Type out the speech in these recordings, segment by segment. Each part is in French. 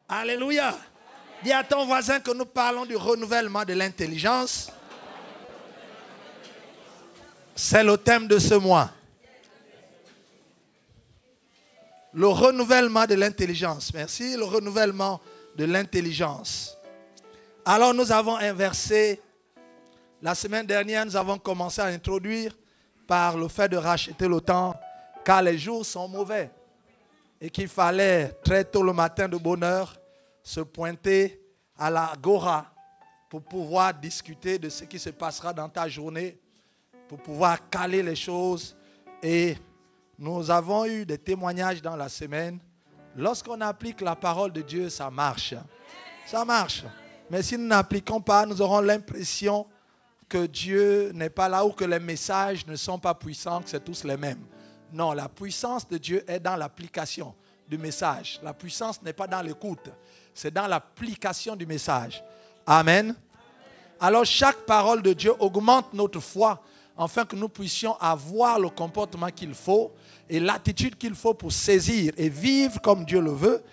Alléluia. Dis à ton voisin que nous parlons du renouvellement de l'intelligence. C'est le thème de ce mois. Le renouvellement de l'intelligence. Merci, le renouvellement de l'intelligence. Alors nous avons inversé. La semaine dernière, nous avons commencé à introduire par le fait de racheter le temps, car les jours sont mauvais. Et qu'il fallait très tôt le matin de bonne heure se pointer à l'agora pour pouvoir discuter de ce qui se passera dans ta journée, pour pouvoir caler les choses. Et nous avons eu des témoignages dans la semaine. Lorsqu'on applique la parole de Dieu, ça marche. Ça marche. Mais si nous n'appliquons pas, nous aurons l'impression que Dieu n'est pas là ou que les messages ne sont pas puissants, que c'est tous les mêmes. Non, la puissance de Dieu est dans l'application du message. La puissance n'est pas dans l'écoute, c'est dans l'application du message. Amen. Alors chaque parole de Dieu augmente notre foi afin que nous puissions avoir le comportement qu'il faut et l'attitude qu'il faut pour saisir et vivre comme Dieu le veut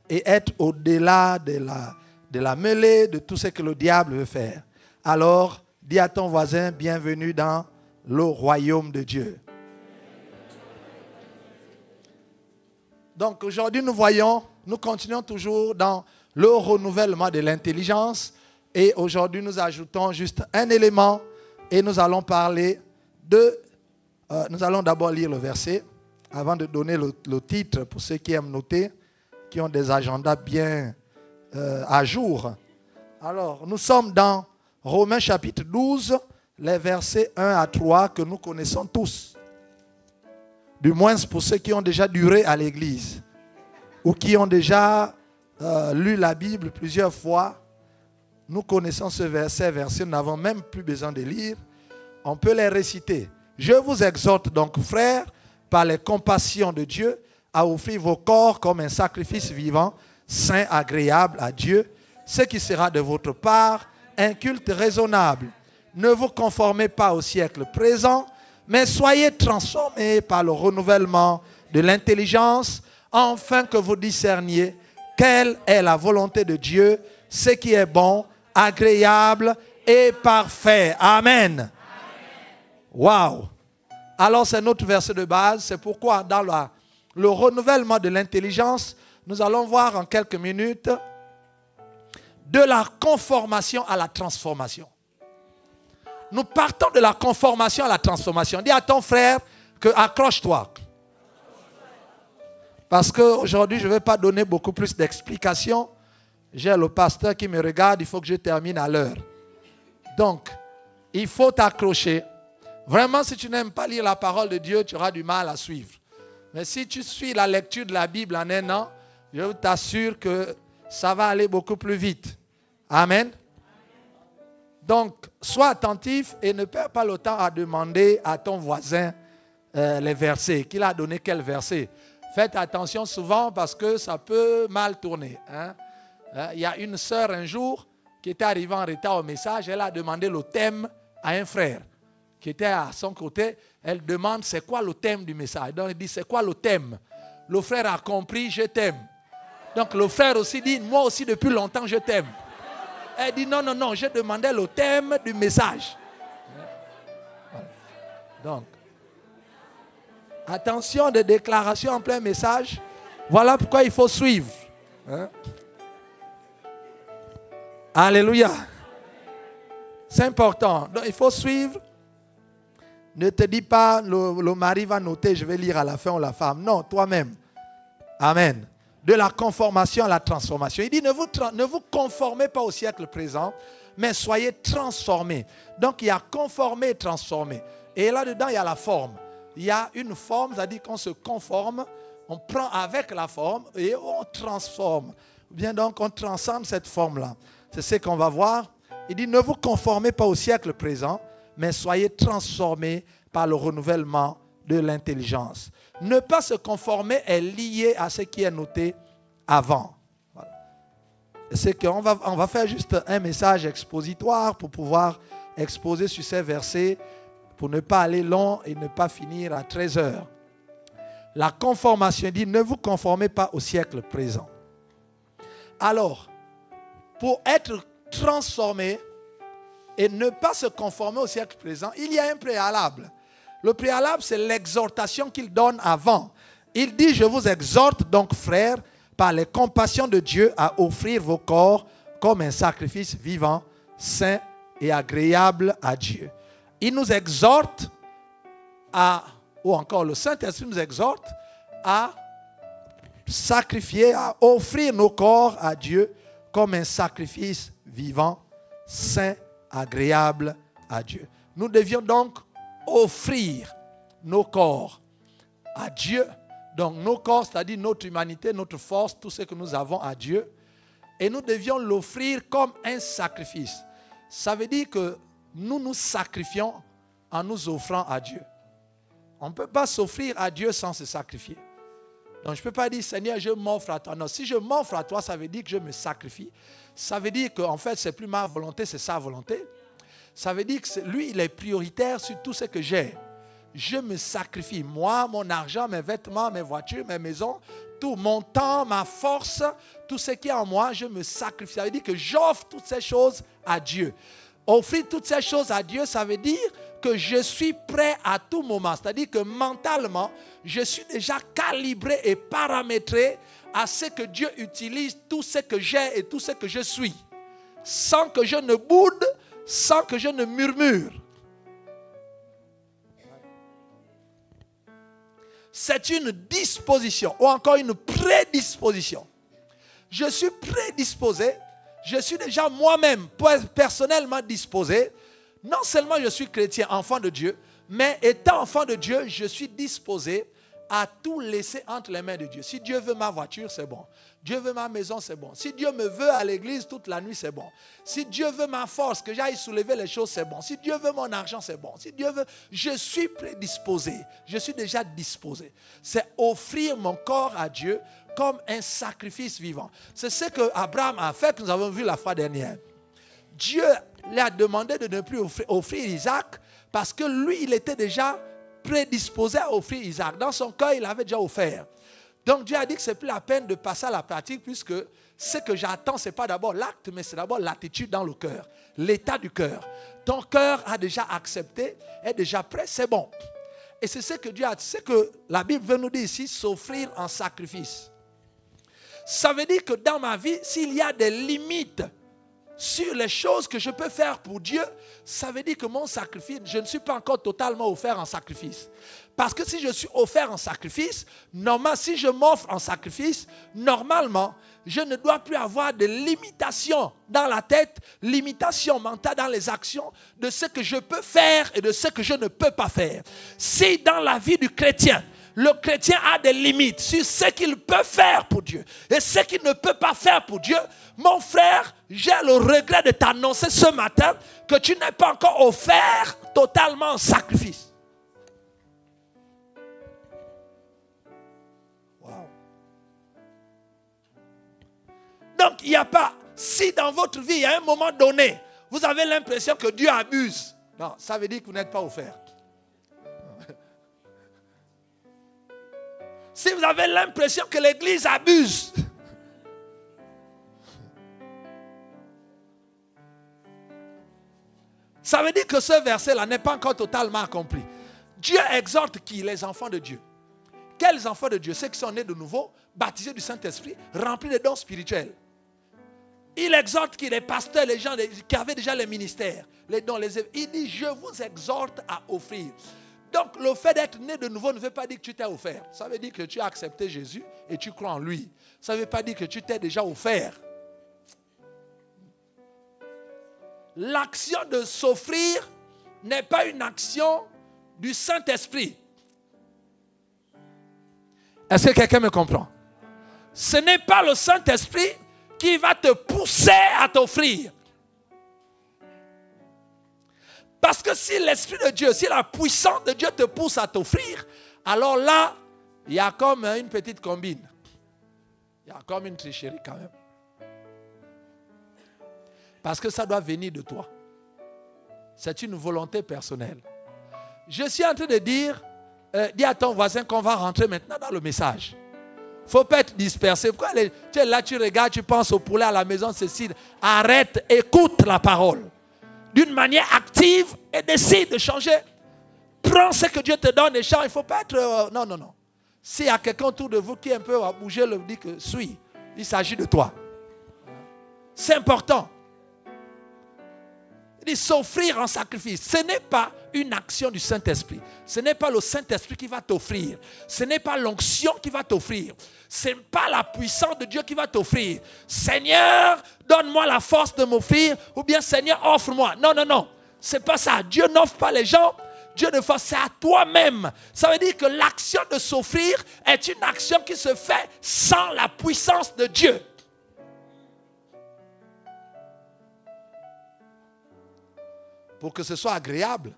et être au-delà de la mêlée de tout ce que le diable veut faire. Alors, dis à ton voisin, bienvenue dans le royaume de Dieu. Donc aujourd'hui, nous continuons toujours dans le renouvellement de l'intelligence. Et aujourd'hui, nous ajoutons juste un élément et nous allons parler de... nous allons d'abord lire le verset avant de donner le titre pour ceux qui aiment noter, qui ont des agendas bien à jour. Alors, nous sommes dans Romains chapitre 12, les versets 1 à 3 que nous connaissons tous. Du moins pour ceux qui ont déjà duré à l'église ou qui ont déjà lu la Bible plusieurs fois. Nous connaissons ce verset, nous n'avons même plus besoin de lire. On peut les réciter. Je vous exhorte donc, frères, par les compassions de Dieu, à offrir vos corps comme un sacrifice vivant, saint, agréable à Dieu, ce qui sera de votre part un culte raisonnable. Ne vous conformez pas au siècle présent, mais soyez transformés par le renouvellement de l'intelligence, afin que vous discerniez quelle est la volonté de Dieu, ce qui est bon, agréable et parfait. Amen. Waouh! Alors c'est notre verset de base. C'est pourquoi dans le renouvellement de l'intelligence, nous allons voir en quelques minutes de la conformation à la transformation. Nous partons de la conformation à la transformation. Dis à ton frère que accroche-toi. Parce qu'aujourd'hui, je ne vais pas donner beaucoup plus d'explications. J'ai le pasteur qui me regarde, il faut que je termine à l'heure. Donc, il faut t'accrocher. Vraiment, si tu n'aimes pas lire la parole de Dieu, tu auras du mal à suivre. Mais si tu suis la lecture de la Bible en un an, je t'assure que ça va aller beaucoup plus vite. Amen. Donc, sois attentif et ne perds pas le temps à demander à ton voisin les versets. Qu'il a donné quel verset? Faites attention souvent parce que ça peut mal tourner. Il y a une sœur un jour qui était arrivée en retard au message. Elle a demandé le thème à un frère qui était à son côté. Elle demande c'est quoi le thème du message. Donc, il dit c'est quoi le thème? Le frère a compris, je t'aime. Donc, le frère aussi dit moi aussi depuis longtemps je t'aime. Elle dit non, non, non, je demandais le thème du message. Voilà. Donc, attention des déclarations en plein message. Voilà pourquoi il faut suivre. Alléluia. C'est important. Donc, il faut suivre. Ne te dis pas, le mari va noter, je vais lire à la fin ou la femme. Non, toi-même. Amen. De la conformation à la transformation. Il dit, ne vous conformez pas au siècle présent, mais soyez transformés. Donc, il y a conformer et transformer. Et là-dedans, il y a la forme. Il y a une forme, c'est-à-dire qu'on se conforme, on prend avec la forme et on transforme. Bien donc, on transcende cette forme-là. C'est ce qu'on va voir. Il dit, ne vous conformez pas au siècle présent, mais soyez transformés par le renouvellement de l'intelligence. Ne pas se conformer est lié à ce qui est noté avant. Voilà. C'est qu'on va faire juste un message expositoire pour pouvoir exposer sur ces versets, pour ne pas aller long et ne pas finir à 13 heures. La conformation dit, ne vous conformez pas au siècle présent. Alors, pour être transformé et ne pas se conformer au siècle présent, il y a un préalable. Le préalable, c'est l'exhortation qu'il donne avant. Il dit, je vous exhorte donc, frères, par les compassions de Dieu, à offrir vos corps comme un sacrifice vivant, saint et agréable à Dieu. Il nous exhorte ou encore le Saint-Esprit nous exhorte à sacrifier, à offrir nos corps à Dieu comme un sacrifice vivant, saint, agréable à Dieu. Nous devions donc offrir nos corps à Dieu. Donc nos corps, c'est-à-dire notre humanité, notre force, tout ce que nous avons à Dieu. Et nous devions l'offrir comme un sacrifice. Ça veut dire que nous nous sacrifions en nous offrant à Dieu. On ne peut pas s'offrir à Dieu sans se sacrifier. Donc je ne peux pas dire, Seigneur, je m'offre à toi. Non, si je m'offre à toi, ça veut dire que je me sacrifie. Ça veut dire qu'en fait, ce n'est plus ma volonté, c'est sa volonté. Ça veut dire que lui, il est prioritaire sur tout ce que j'ai. Je me sacrifie. Moi, mon argent, mes vêtements, mes voitures, mes maisons, tout mon temps, ma force, tout ce qui est en moi, je me sacrifie. Ça veut dire que j'offre toutes ces choses à Dieu. Offrir toutes ces choses à Dieu, ça veut dire que je suis prêt à tout moment. C'est-à-dire que mentalement, je suis déjà calibré et paramétré à ce que Dieu utilise tout ce que j'ai et tout ce que je suis. Sans que je ne boude, sans que je ne murmure. C'est une disposition ou encore une prédisposition. Je suis prédisposé. Je suis déjà moi-même personnellement disposé. Non seulement je suis chrétien, enfant de Dieu, mais étant enfant de Dieu, je suis disposé à tout laisser entre les mains de Dieu. Si Dieu veut ma voiture, c'est bon. Dieu veut ma maison, c'est bon. Si Dieu me veut à l'église toute la nuit, c'est bon. Si Dieu veut ma force, que j'aille soulever les choses, c'est bon. Si Dieu veut mon argent, c'est bon. Si Dieu veut, je suis prédisposé. Je suis déjà disposé. C'est offrir mon corps à Dieu comme un sacrifice vivant. C'est ce que Abraham a fait, que nous avons vu la fois dernière. Dieu lui a demandé de ne plus offrir Isaac parce que lui, il était déjà prédisposé à offrir Isaac. Dans son cœur, il avait déjà offert. Donc Dieu a dit que ce n'est plus la peine de passer à la pratique puisque ce que j'attends, ce n'est pas d'abord l'acte, mais c'est d'abord l'attitude dans le cœur, l'état du cœur. Ton cœur a déjà accepté, est déjà prêt, c'est bon. Et c'est ce que Dieu a dit, c'est que la Bible veut nous dire ici, s'offrir en sacrifice. Ça veut dire que dans ma vie, s'il y a des limites sur les choses que je peux faire pour Dieu, ça veut dire que mon sacrifice, je ne suis pas encore totalement offert en sacrifice. Parce que si je suis offert en sacrifice, normalement, si je m'offre en sacrifice, normalement, je ne dois plus avoir de limitation dans la tête, limitation mentale dans les actions de ce que je peux faire et de ce que je ne peux pas faire. Si dans la vie du chrétien, le chrétien a des limites sur ce qu'il peut faire pour Dieu et ce qu'il ne peut pas faire pour Dieu, mon frère, j'ai le regret de t'annoncer ce matin que tu n'es pas encore offert totalement en sacrifice. Wow. Donc, il n'y a pas, si dans votre vie, à un moment donné, vous avez l'impression que Dieu abuse, non, ça veut dire que vous n'êtes pas offert. Si vous avez l'impression que l'Église abuse, ça veut dire que ce verset-là n'est pas encore totalement accompli. Dieu exhorte qui? Les enfants de Dieu. Quels enfants de Dieu? Ceux qui sont nés de nouveau, baptisés du Saint-Esprit, remplis de dons spirituels. Il exhorte qui? Les pasteurs, les gens qui avaient déjà les ministères, les dons, il dit, je vous exhorte à offrir. Donc, le fait d'être né de nouveau ne veut pas dire que tu t'es offert. Ça veut dire que tu as accepté Jésus et tu crois en lui. Ça ne veut pas dire que tu t'es déjà offert. L'action de s'offrir n'est pas une action du Saint-Esprit. Est-ce que quelqu'un me comprend? Ce n'est pas le Saint-Esprit qui va te pousser à t'offrir. Parce que si l'Esprit de Dieu, si la puissance de Dieu te pousse à t'offrir, alors là, il y a comme une petite combine. Il y a comme une tricherie quand même. Parce que ça doit venir de toi. C'est une volonté personnelle. Je suis en train de dire, dis à ton voisin qu'on va rentrer maintenant dans le message. Il ne faut pas être dispersé. Pourquoi tu es là, tu regardes, tu penses au poulet à la maison, Cécile. Arrête, écoute la parole. D'une manière active et décide de changer. Prends ce que Dieu te donne et change. Il ne faut pas être... non, non, non. S'il y a quelqu'un autour de vous qui est un peu à bouger, le dit que suis. Il s'agit de toi. C'est important. Il dit s'offrir en sacrifice. Ce n'est pas une action du Saint-Esprit. Ce n'est pas le Saint-Esprit qui va t'offrir. Ce n'est pas l'onction qui va t'offrir. Ce n'est pas la puissance de Dieu qui va t'offrir. Seigneur, donne-moi la force de m'offrir. Ou bien Seigneur, offre-moi. Non, non, non. Ce n'est pas ça. Dieu n'offre pas les gens. Dieu ne force, c'est à toi-même. Ça veut dire que l'action de s'offrir est une action qui se fait sans la puissance de Dieu. Pour que ce soit agréable,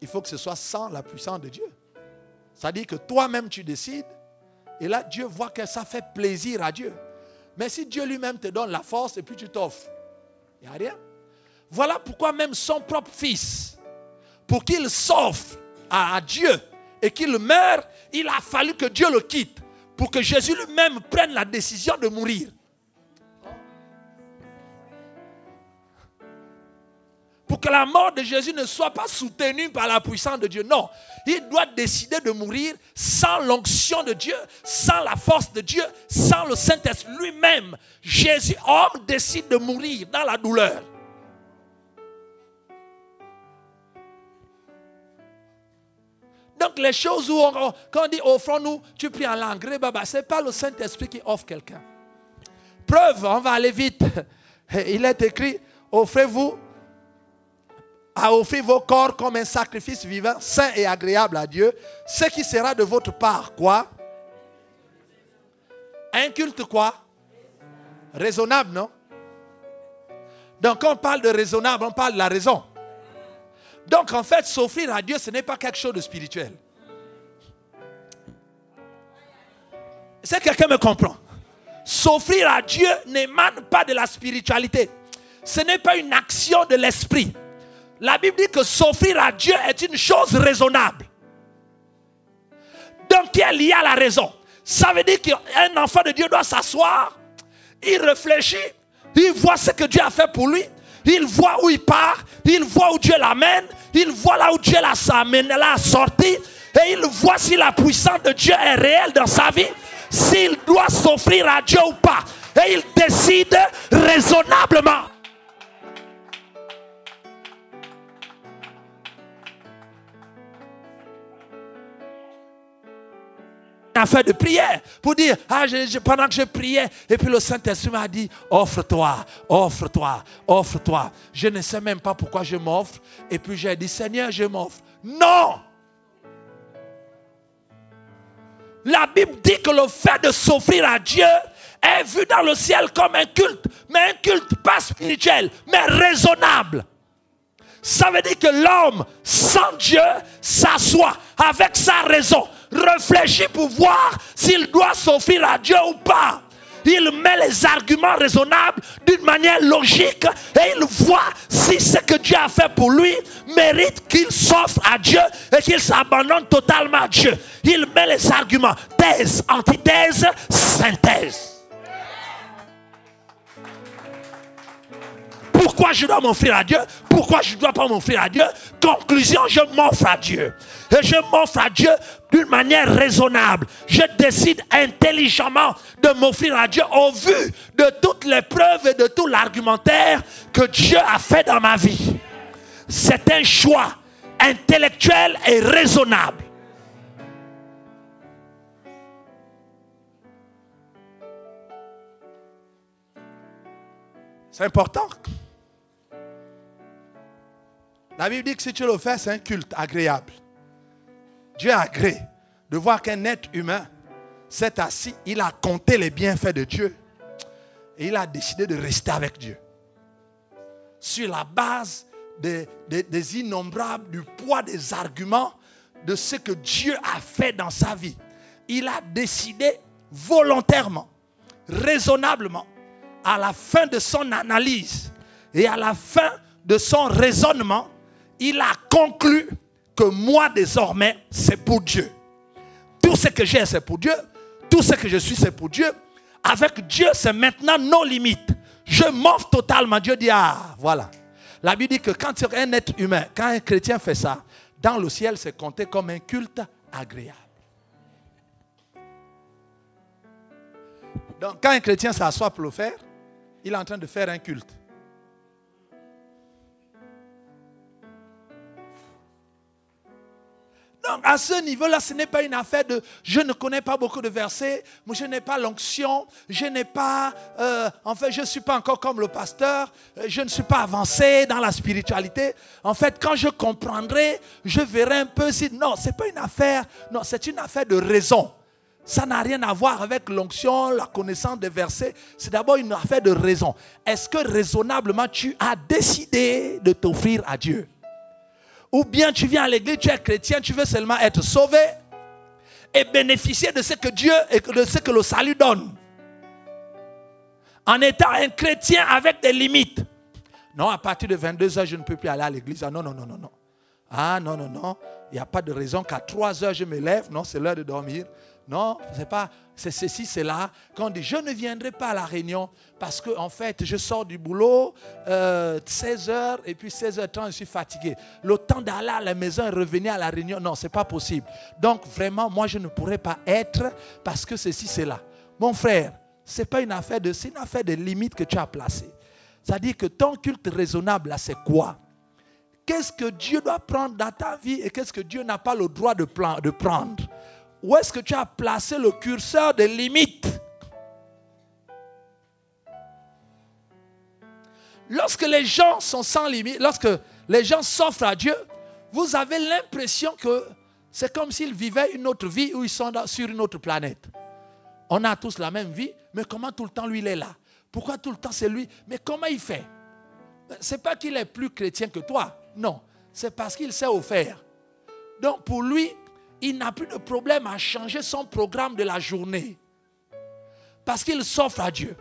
il faut que ce soit sans la puissance de Dieu. C'est-à-dire que toi-même tu décides, et là Dieu voit que ça fait plaisir à Dieu. Mais si Dieu lui-même te donne la force et puis tu t'offres, il n'y a rien. Voilà pourquoi même son propre fils, pour qu'il s'offre à Dieu et qu'il meure, il a fallu que Dieu le quitte pour que Jésus lui-même prenne la décision de mourir. Pour que la mort de Jésus ne soit pas soutenue par la puissance de Dieu. Non, il doit décider de mourir sans l'onction de Dieu, sans la force de Dieu, sans le Saint-Esprit lui-même. Jésus, homme, décide de mourir dans la douleur. Donc les choses où quand on dit offrons-nous, tu pries en langue, ce n'est pas le Saint-Esprit qui offre quelqu'un. Preuve, on va aller vite. Il est écrit, offrez-vous à offrir vos corps comme un sacrifice vivant, saint et agréable à Dieu, ce qui sera de votre part, quoi? Un culte quoi? Raisonnable, non? Donc quand on parle de raisonnable, on parle de la raison. Donc en fait, s'offrir à Dieu, ce n'est pas quelque chose de spirituel. Est-ce que quelqu'un me comprend? S'offrir à Dieu n'émane pas de la spiritualité. Ce n'est pas une action de l'esprit. La Bible dit que s'offrir à Dieu est une chose raisonnable. Donc qui est lié à la raison. Ça veut dire qu'un enfant de Dieu doit s'asseoir, il réfléchit, il voit ce que Dieu a fait pour lui, il voit où il part, il voit où Dieu l'amène, il voit là où Dieu l'a sorti, et il voit si la puissance de Dieu est réelle dans sa vie, s'il doit s'offrir à Dieu ou pas. Et il décide raisonnablement. Affaire de prière pour dire pendant que je priais et puis le Saint-Esprit m'a dit offre-toi, offre-toi, offre-toi. Je ne sais même pas pourquoi je m'offre et puis j'ai dit Seigneur je m'offre. Non! La Bible dit que le fait de s'offrir à Dieu est vu dans le ciel comme un culte, mais un culte pas spirituel mais raisonnable. Ça veut dire que l'homme sans Dieu s'assoit avec sa raison, réfléchit pour voir s'il doit s'offrir à Dieu ou pas. Il met les arguments raisonnables d'une manière logique et il voit si ce que Dieu a fait pour lui mérite qu'il s'offre à Dieu et qu'il s'abandonne totalement à Dieu. Il met les arguments, thèse, antithèse, synthèse. Pourquoi je dois m'offrir à Dieu? Pourquoi je ne dois pas m'offrir à Dieu? Conclusion, je m'offre à Dieu. Et je m'offre à Dieu d'une manière raisonnable. Je décide intelligemment de m'offrir à Dieu au vu de toutes les preuves et de tout l'argumentaire que Dieu a fait dans ma vie. C'est un choix intellectuel et raisonnable. C'est important. La Bible dit que si tu le fais, c'est un culte agréable. Dieu a agréé de voir qu'un être humain s'est assis, il a compté les bienfaits de Dieu et il a décidé de rester avec Dieu. Sur la base des innombrables, du poids des arguments de ce que Dieu a fait dans sa vie. Il a décidé volontairement, raisonnablement, à la fin de son analyse et à la fin de son raisonnement, il a conclu que moi désormais c'est pour Dieu. Tout ce que j'ai c'est pour Dieu. tout ce que je suis, c'est pour Dieu. Avec Dieu, c'est maintenant nos limites. Je m'offre totalement. Dieu dit, ah, voilà. La Bible dit que quand un être humain, quand un chrétien fait ça, dans le ciel, c'est compté comme un culte agréable. Donc, quand un chrétien s'assoit pour le faire, il est en train de faire un culte. Donc, à ce niveau-là, ce n'est pas une affaire de je ne connais pas beaucoup de versets, je n'ai pas l'onction, je n'ai pas, en fait, je ne suis pas encore comme le pasteur, je ne suis pas avancé dans la spiritualité. En fait, quand je comprendrai, je verrai un peu si. Non, ce n'est pas une affaire, non, c'est une affaire de raison. Ça n'a rien à voir avec l'onction, la connaissance des versets. C'est d'abord une affaire de raison. Est-ce que raisonnablement tu as décidé de t'offrir à Dieu? Ou bien tu viens à l'église, tu es chrétien, tu veux seulement être sauvé et bénéficier de ce que Dieu et de ce que le salut donne. En étant un chrétien avec des limites. Non, à partir de 22h, je ne peux plus aller à l'église. Ah non, non, non, non, non. Ah non, non, non. Il n'y a pas de raison qu'à 3h, je me lève. Non, c'est l'heure de dormir. Non, c'est pas, c'est ceci, c'est là. Quand on dit, je ne viendrai pas à la réunion parce que en fait, je sors du boulot, 16h et puis 16h30, je suis fatigué. Le temps d'aller à la maison et revenir à la réunion, non, c'est pas possible. Donc vraiment, moi, je ne pourrais pas être parce que ceci, c'est là. Mon frère, c'est pas une affaire de, c'est une affaire de limite que tu as placée. C'est-à-dire que ton culte raisonnable, là, c'est quoi? Qu'est-ce que Dieu doit prendre dans ta vie et qu'est-ce que Dieu n'a pas le droit de prendre? Où est-ce que tu as placé le curseur des limites? Lorsque les gens sont sans limite, lorsque les gens s'offrent à Dieu, vous avez l'impression que c'est comme s'ils vivaient une autre vie où ils sont sur une autre planète. On a tous la même vie, mais comment tout le temps lui il est là? Pourquoi tout le temps c'est lui? Mais comment il fait? Ce n'est pas qu'il est plus chrétien que toi, non. C'est parce qu'il s'est offert. Donc pour lui, il n'a plus de problème à changer son programme de la journée. Parce qu'il s'offre à Dieu.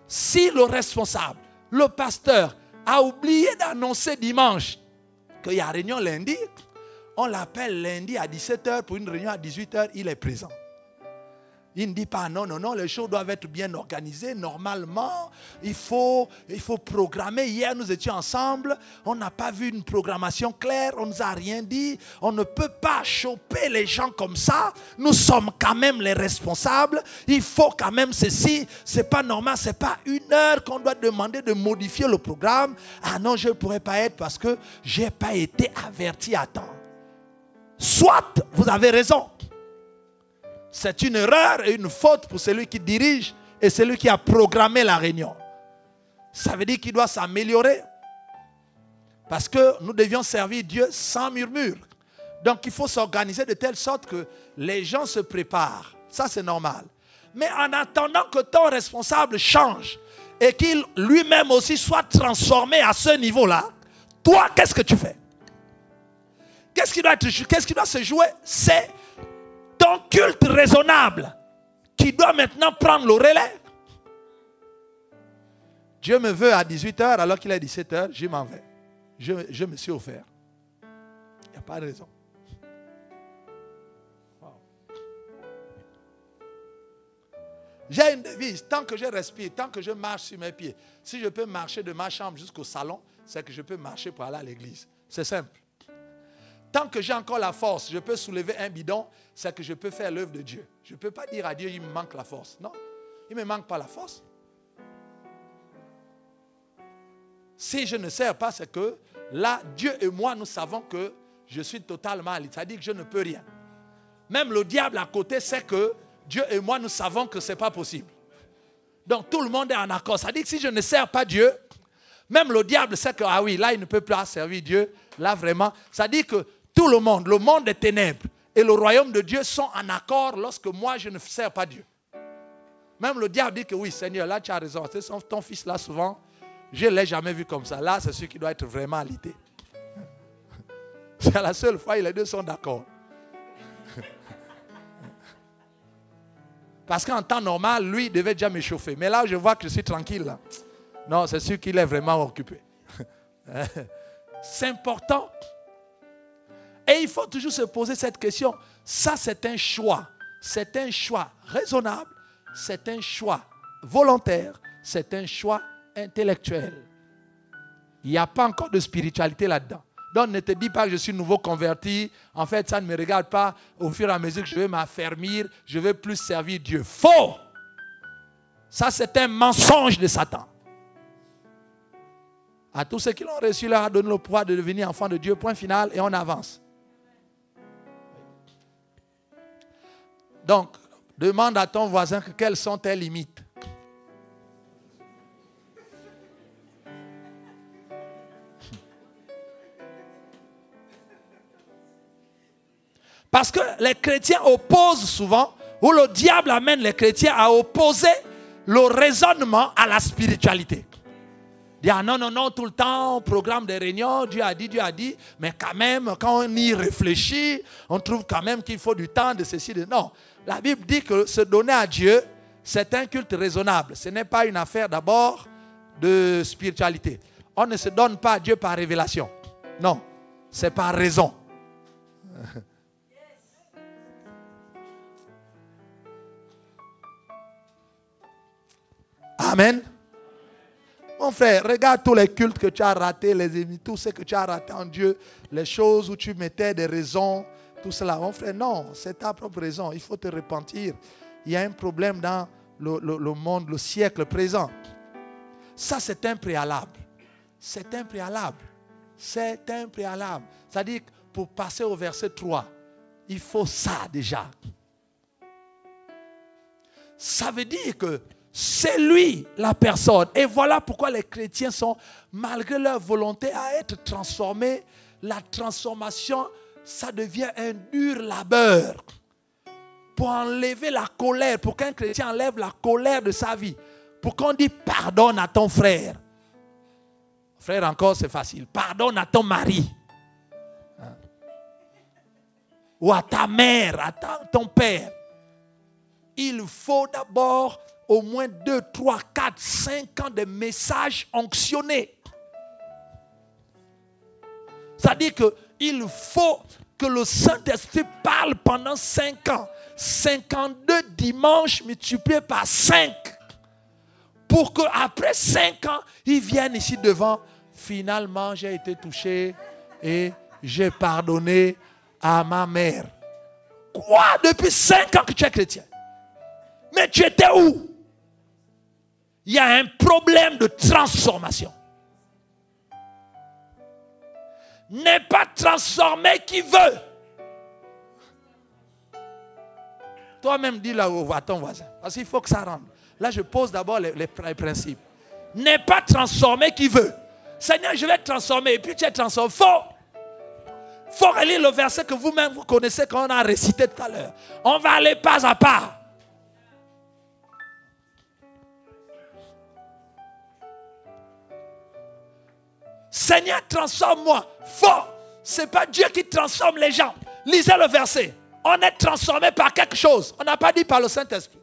Si le responsable, le pasteur, a oublié d'annoncer dimanche qu'il y a réunion lundi, on l'appelle lundi à 17h pour une réunion à 18h, il est présent. Il ne dit pas non, non, non, les choses doivent être bien organisées. Normalement, il faut programmer. Hier, nous étions ensemble. On n'a pas vu une programmation claire. On ne nous a rien dit. On ne peut pas choper les gens comme ça. Nous sommes quand même les responsables. Il faut quand même ceci. Ce n'est pas normal. Ce n'est pas une heure qu'on doit demander de modifier le programme. Ah non, je ne pourrais pas être parce que je n'ai pas été averti à temps. Soit vous avez raison. C'est une erreur et une faute pour celui qui dirige et celui qui a programmé la réunion. Ça veut dire qu'il doit s'améliorer. Parce que nous devions servir Dieu sans murmure. Donc il faut s'organiser de telle sorte que les gens se préparent. Ça c'est normal. Mais en attendant que ton responsable change et qu'il lui-même aussi soit transformé à ce niveau-là, toi qu'est-ce que tu fais? Qu'est-ce qui doit se jouer? C'est ton culte raisonnable qui doit maintenant prendre le relais. Dieu me veut à 18h alors qu'il est 17h, je m'en vais. Je me suis offert. Il n'y a pas de raison. Wow. J'ai une devise, tant que je respire, tant que je marche sur mes pieds, si je peux marcher de ma chambre jusqu'au salon, c'est que je peux marcher pour aller à l'église. C'est simple. Tant que j'ai encore la force, je peux soulever un bidon, c'est que je peux faire l'œuvre de Dieu. Je ne peux pas dire à Dieu, il me manque la force. Non, il ne me manque pas la force. Si je ne sers pas, c'est que là, Dieu et moi, nous savons que je suis totalement à l'île. C'est-à-dire que je ne peux rien. Même le diable à côté sait que Dieu et moi, nous savons que ce n'est pas possible. Donc tout le monde est en accord. C'est-à-dire que si je ne sers pas Dieu, même le diable sait que, ah oui, là, il ne peut plus servir Dieu. Là, vraiment, c'est-à-dire que tout le monde des ténèbres et le royaume de Dieu sont en accord lorsque moi, je ne sers pas Dieu. Même le diable dit que oui, Seigneur, là, tu as raison. Ton fils, là, souvent, je ne l'ai jamais vu comme ça. Là, c'est celui qui doit être vraiment alité. C'est la seule fois où les deux sont d'accord. Parce qu'en temps normal, lui, il devait déjà m'échauffer. Mais là, je vois que je suis tranquille. Là. Non, c'est sûr qu'il est vraiment occupé. C'est important. Et il faut toujours se poser cette question. Ça, c'est un choix. c'est un choix raisonnable, c'est un choix volontaire, c'est un choix intellectuel. Il n'y a pas encore de spiritualité là-dedans. Donc ne te dis pas que je suis nouveau converti. En fait, ça ne me regarde pas. Au fur et à mesure que je vais m'affermir, je vais plus servir Dieu. Faux! Ça, c'est un mensonge de Satan. À tous ceux qui l'ont reçu, leur a donné le pouvoir de devenir enfants de Dieu. Point final, et on avance. Donc, demande à ton voisin quelles sont tes limites. Parce que les chrétiens opposent souvent, ou le diable amène les chrétiens à opposer le raisonnement à la spiritualité. Dire ah non, tout le temps, on programme des réunions, Dieu a dit, mais quand même, quand on y réfléchit, on trouve quand même qu'il faut du temps de ceci, de... Non, la Bible dit que se donner à Dieu, c'est un culte raisonnable. Ce n'est pas une affaire d'abord de spiritualité. On ne se donne pas à Dieu par révélation. Non, c'est par raison. Amen. Mon frère, regarde tous les cultes que tu as ratés, les ennemis, tout ce que tu as raté en Dieu, les choses où tu mettais des raisons, tout cela. Mon frère, non, c'est ta propre raison. Il faut te repentir. Il y a un problème dans le monde, le siècle présent. Ça, c'est un préalable. C'est un préalable. C'est un préalable. C'est-à-dire que pour passer au verset 3, il faut ça déjà. Ça veut dire que c'est lui la personne. Et voilà pourquoi les chrétiens sont, malgré leur volonté à être transformés, la transformation, ça devient un dur labeur. Pour enlever la colère, pour qu'un chrétien enlève la colère de sa vie, pour qu'on dise pardonne à ton frère. Frère encore c'est facile. Pardonne à ton mari. Ou à ta mère, à ton père. Il faut d'abord au moins 2, 3, 4, 5 ans de messages onctionnés. C'est-à-dire qu'il faut que le Saint-Esprit parle pendant 5 ans. 52 dimanches multipliés par 5. Pour qu'après 5 ans, ils viennent ici devant. Finalement, j'ai été touché et j'ai pardonné à ma mère. Quoi? Depuis 5 ans que tu es chrétien? Mais tu étais où? Il y a un problème de transformation. N'est pas transformé qui veut. Toi-même, dis là à ton voisin. Parce qu'il faut que ça rentre. Là, je pose d'abord les principes. N'est pas transformé qui veut. Seigneur, je vais te transformer. Et puis tu es transformé. Faut relire le verset que vous-même vous connaissez qu'on a récité tout à l'heure. On va aller pas à pas. Seigneur, transforme-moi. Ce n'est pas Dieu qui transforme les gens. Lisez le verset. On est transformé par quelque chose. On n'a pas dit par le Saint-Esprit.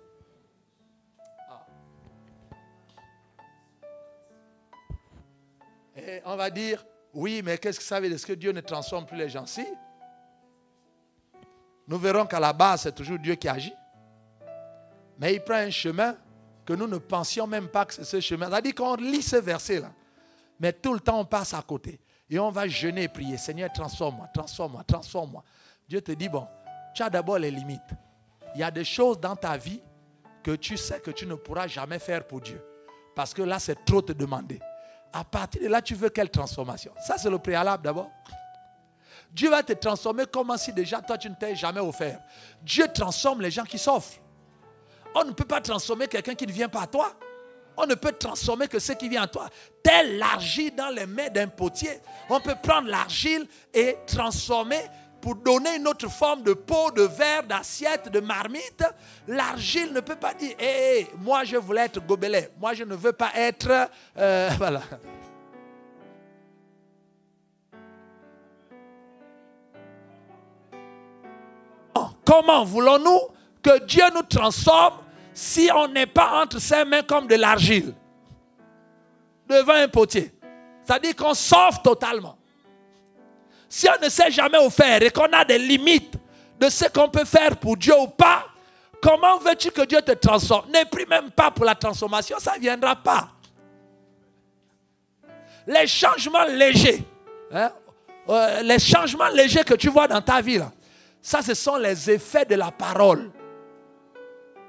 Et on va dire, oui, mais qu'est-ce que ça veut dire? Est-ce que Dieu ne transforme plus les gens? Si. Nous verrons qu'à la base, c'est toujours Dieu qui agit. Mais il prend un chemin que nous ne pensions même pas que c'est ce chemin. C'est-à-dire qu'on lit ce verset-là. Mais tout le temps, on passe à côté. Et on va jeûner et prier. Seigneur, transforme-moi, transforme-moi, transforme-moi. Dieu te dit, bon, tu as d'abord les limites. Il y a des choses dans ta vie que tu sais que tu ne pourras jamais faire pour Dieu. Parce que là, c'est trop te demander. À partir de là, tu veux quelle transformation? Ça, c'est le préalable d'abord. Dieu va te transformer comme si déjà, toi, tu ne t'es jamais offert. Dieu transforme les gens qui s'offrent. On ne peut pas transformer quelqu'un qui ne vient pas à toi. On ne peut transformer que ce qui vient à toi. Tel l'argile dans les mains d'un potier. On peut prendre l'argile et transformer pour donner une autre forme de pot, de verre, d'assiette, de marmite. L'argile ne peut pas dire hey, moi je voulais être gobelet. Moi je ne veux pas être... voilà. Comment voulons-nous que Dieu nous transforme si on n'est pas entre ses mains comme de l'argile devant un potier? C'est-à-dire qu'on s'offre totalement. Si on ne s'est jamais offert et qu'on a des limites de ce qu'on peut faire pour Dieu ou pas, Comment veux-tu que Dieu te transforme? Ne prie même pas pour la transformation, ça ne viendra pas. Les changements légers, hein, les changements légers que tu vois dans ta vie, là, ça, ce sont les effets de la parole.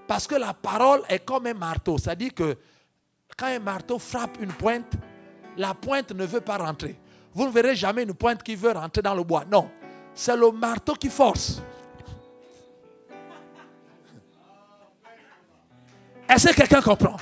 Parce que la parole est comme un marteau. C'est-à-dire que quand un marteau frappe une pointe, la pointe ne veut pas rentrer. Vous ne verrez jamais une pointe qui veut rentrer dans le bois. Non, c'est le marteau qui force. Est-ce que quelqu'un comprend?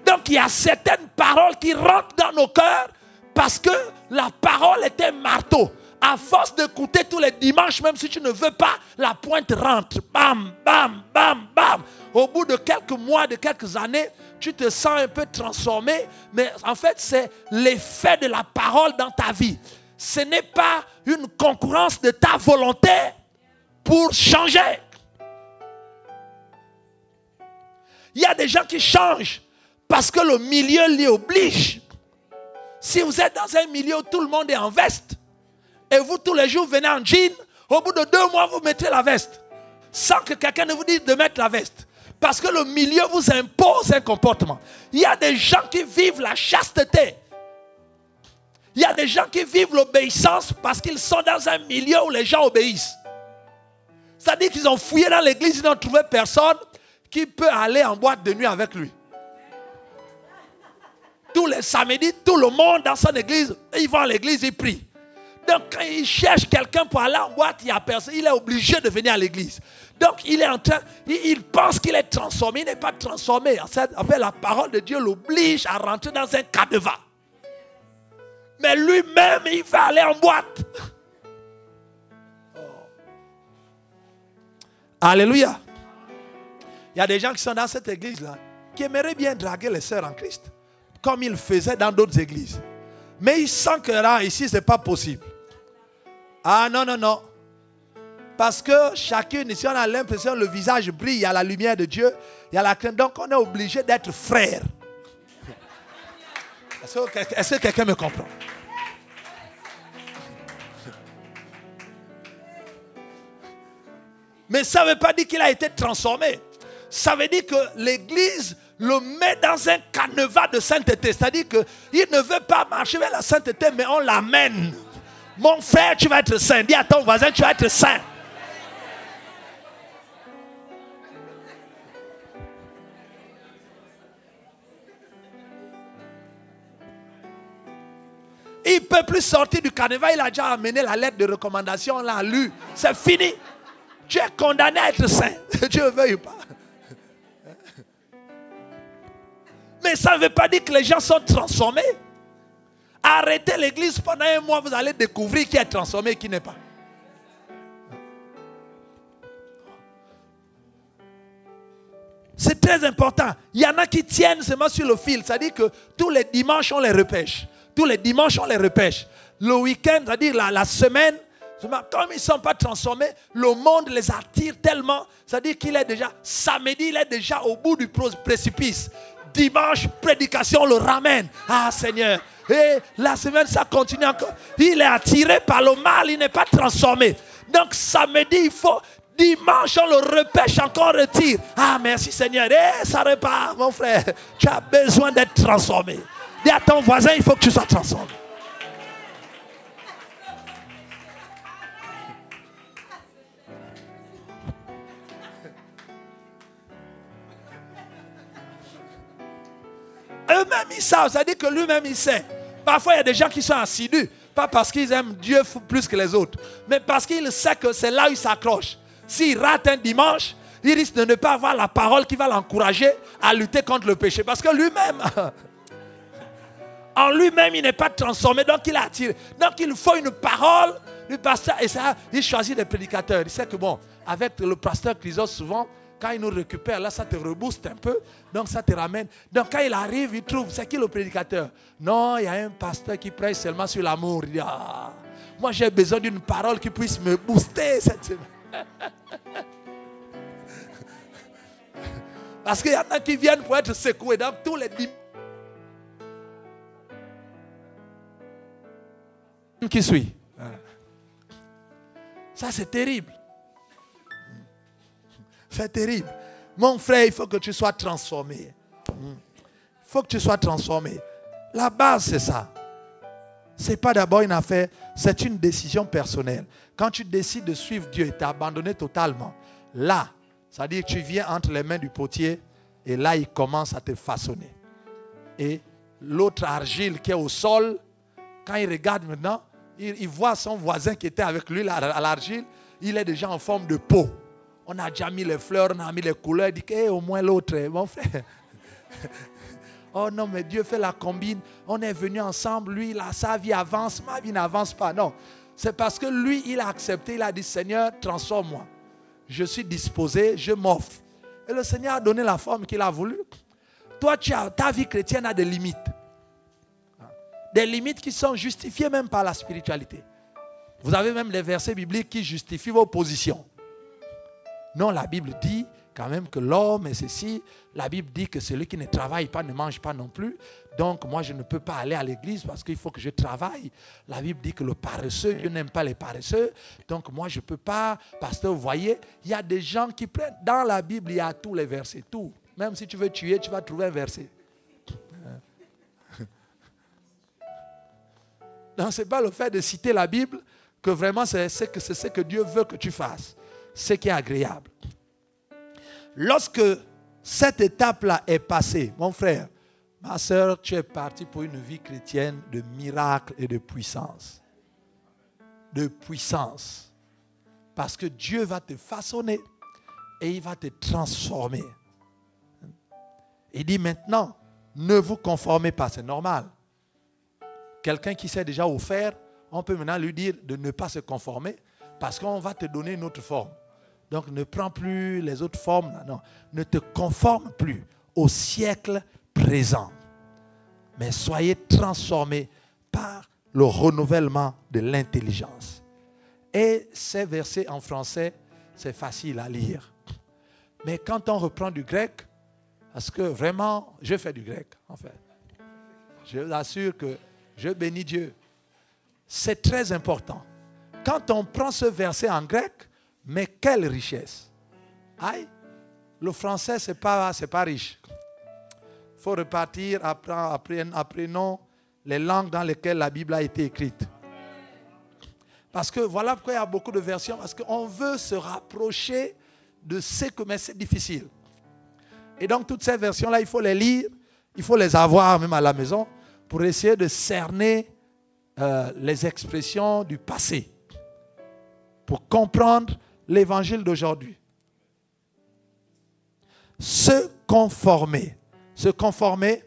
Donc il y a certaines paroles qui rentrent dans nos cœurs parce que la parole est un marteau. À force d'écouter tous les dimanches, même si tu ne veux pas, la pointe rentre. Bam, bam, bam, bam. Au bout de quelques mois, de quelques années, tu te sens un peu transformé. Mais en fait, c'est l'effet de la parole dans ta vie. Ce n'est pas une concurrence de ta volonté pour changer. Il y a des gens qui changent parce que le milieu l'y oblige. Si vous êtes dans un milieu où tout le monde est en veste, et vous tous les jours venez en jean, au bout de 2 mois vous mettez la veste. Sans que quelqu'un ne vous dise de mettre la veste. Parce que le milieu vous impose un comportement. Il y a des gens qui vivent la chasteté. Il y a des gens qui vivent l'obéissance parce qu'ils sont dans un milieu où les gens obéissent. C'est-à-dire qu'ils ont fouillé dans l'église, ils n'ont trouvé personne qui peut aller en boîte de nuit avec lui. Tous les samedis, tout le monde dans son église, ils vont à l'église, ils prient. Donc quand il cherche quelqu'un pour aller en boîte, il n'y a personne, il est obligé de venir à l'église. Donc il est en train, il pense qu'il est transformé, il n'est pas transformé. En fait, la parole de Dieu l'oblige à rentrer dans un canevas. Mais lui-même, il va aller en boîte. Oh. Alléluia. Il y a des gens qui sont dans cette église-là qui aimeraient bien draguer les sœurs en Christ, comme ils le faisaient dans d'autres églises. Mais ils sentent que là, ici, ce n'est pas possible. Ah non, non, non. Parce que chacune, ici, on a l'impression que le visage brille, il y a la lumière de Dieu, il y a la crainte. Donc, on est obligé d'être frères. Est-ce que quelqu'un me comprend? Mais ça ne veut pas dire qu'il a été transformé. Ça veut dire que l'église le met dans un canevas de sainteté. C'est-à-dire qu'il ne veut pas marcher vers la sainteté, mais on l'amène. Mon frère, tu vas être saint. Dis à ton voisin, tu vas être saint. Il ne peut plus sortir du canevas. Il a déjà amené la lettre de recommandation. On l'a lu. C'est fini. Tu es condamné à être saint. Dieu ne veuille pas. Mais ça ne veut pas dire que les gens sont transformés. Arrêtez l'église pendant 1 mois, vous allez découvrir qui est transformé et qui n'est pas. C'est très important. Il y en a qui tiennent seulement sur le fil. C'est-à-dire que tous les dimanches, on les repêche. Tous les dimanches, on les repêche. Le week-end, c'est-à-dire la semaine, comme ils ne sont pas transformés, le monde les attire tellement. C'est-à-dire qu'il est déjà, samedi, il est déjà au bout du précipice. Dimanche, prédication le ramène. Ah Seigneur. Et la semaine, ça continue encore. Il est attiré par le mal, il n'est pas transformé. Donc samedi, il faut... Dimanche, on le repêche, encore retire. Ah merci Seigneur. Et ça repart, mon frère. Tu as besoin d'être transformé. Dis à ton voisin, il faut que tu sois transformé. Eux-mêmes, ils savent. C'est-à-dire que lui-même, il sait. Parfois, il y a des gens qui sont assidus. Pas parce qu'ils aiment Dieu plus que les autres. Mais parce qu'ils savent que c'est là où ils s'accrochent. S'il rate un dimanche, il risque de ne pas avoir la parole qui va l'encourager à lutter contre le péché. Parce que lui-même, en lui-même, il n'est pas transformé. Donc, il est attiré. Donc, il faut une parole du pasteur. Et ça, il choisit des prédicateurs. Il sait que bon, avec le pasteur Chrysos, souvent, quand il nous récupère, là, ça te rebooste un peu. Donc, ça te ramène. Donc, quand il arrive, il trouve, c'est qui le prédicateur? Non, il y a un pasteur qui prêche seulement sur l'amour. Il dit, ah, moi, j'ai besoin d'une parole qui puisse me booster cette semaine. Parce qu'il y en a qui viennent pour être secoués dans tous les dimanches qui suit. Ça, c'est terrible. C'est terrible. Mon frère, il faut que tu sois transformé. Il faut que tu sois transformé. La base, c'est ça. Ce n'est pas d'abord une affaire, c'est une décision personnelle. Quand tu décides de suivre Dieu et t'abandonner totalement, là, c'est-à-dire que tu viens entre les mains du potier et là, il commence à te façonner. Et l'autre argile qui est au sol, quand il regarde maintenant, il voit son voisin qui était avec lui à l'argile, il est déjà en forme de peau. On a déjà mis les fleurs, on a mis les couleurs, il dit que au moins l'autre, mon frère. Oh non, mais Dieu fait la combine. On est venus ensemble, lui, là, sa vie avance, ma vie n'avance pas. Non, c'est parce que lui, il a accepté, il a dit, Seigneur, transforme-moi. Je suis disposé, je m'offre. Et le Seigneur a donné la forme qu'il a voulu. Toi, ta vie chrétienne a des limites. Des limites qui sont justifiées même par la spiritualité. Vous avez même des versets bibliques qui justifient vos positions. Non, la Bible dit quand même que l'homme est ceci. La Bible dit que celui qui ne travaille pas ne mange pas non plus. Donc moi je ne peux pas aller à l'église parce qu'il faut que je travaille. La Bible dit que le paresseux, Dieu n'aime pas les paresseux. Donc moi je ne peux pas. Pasteur, vous voyez, il y a des gens qui prennent. Dans la Bible, il y a tous les versets, tout. Même si tu veux tuer, tu vas trouver un verset. Donc ce n'est pas le fait de citer la Bible que vraiment c'est ce que Dieu veut que tu fasses. Ce qui est agréable. Lorsque cette étape-là est passée, mon frère, ma soeur, tu es parti pour une vie chrétienne de miracles et de puissance. De puissance. Parce que Dieu va te façonner et il va te transformer. Il dit maintenant, ne vous conformez pas, c'est normal. Quelqu'un qui s'est déjà offert, on peut maintenant lui dire de ne pas se conformer parce qu'on va te donner une autre forme. Donc ne prends plus les autres formes. Non. Ne te conforme plus au siècle présent. Mais soyez transformés par le renouvellement de l'intelligence. Et ces versets en français, c'est facile à lire. Mais quand on reprend du grec, parce que vraiment, je fais du grec en fait. Je vous assure que je bénis Dieu. C'est très important. Quand on prend ce verset en grec, mais quelle richesse. Aïe, le français, ce n'est pas riche. Il faut repartir, apprenons les langues dans lesquelles la Bible a été écrite. Parce que voilà pourquoi il y a beaucoup de versions. Parce qu'on veut se rapprocher de ce que, mais c'est difficile. Et donc toutes ces versions-là, il faut les lire, il faut les avoir même à la maison pour essayer de cerner les expressions du passé. Pour comprendre l'évangile d'aujourd'hui. Se conformer. Se conformer,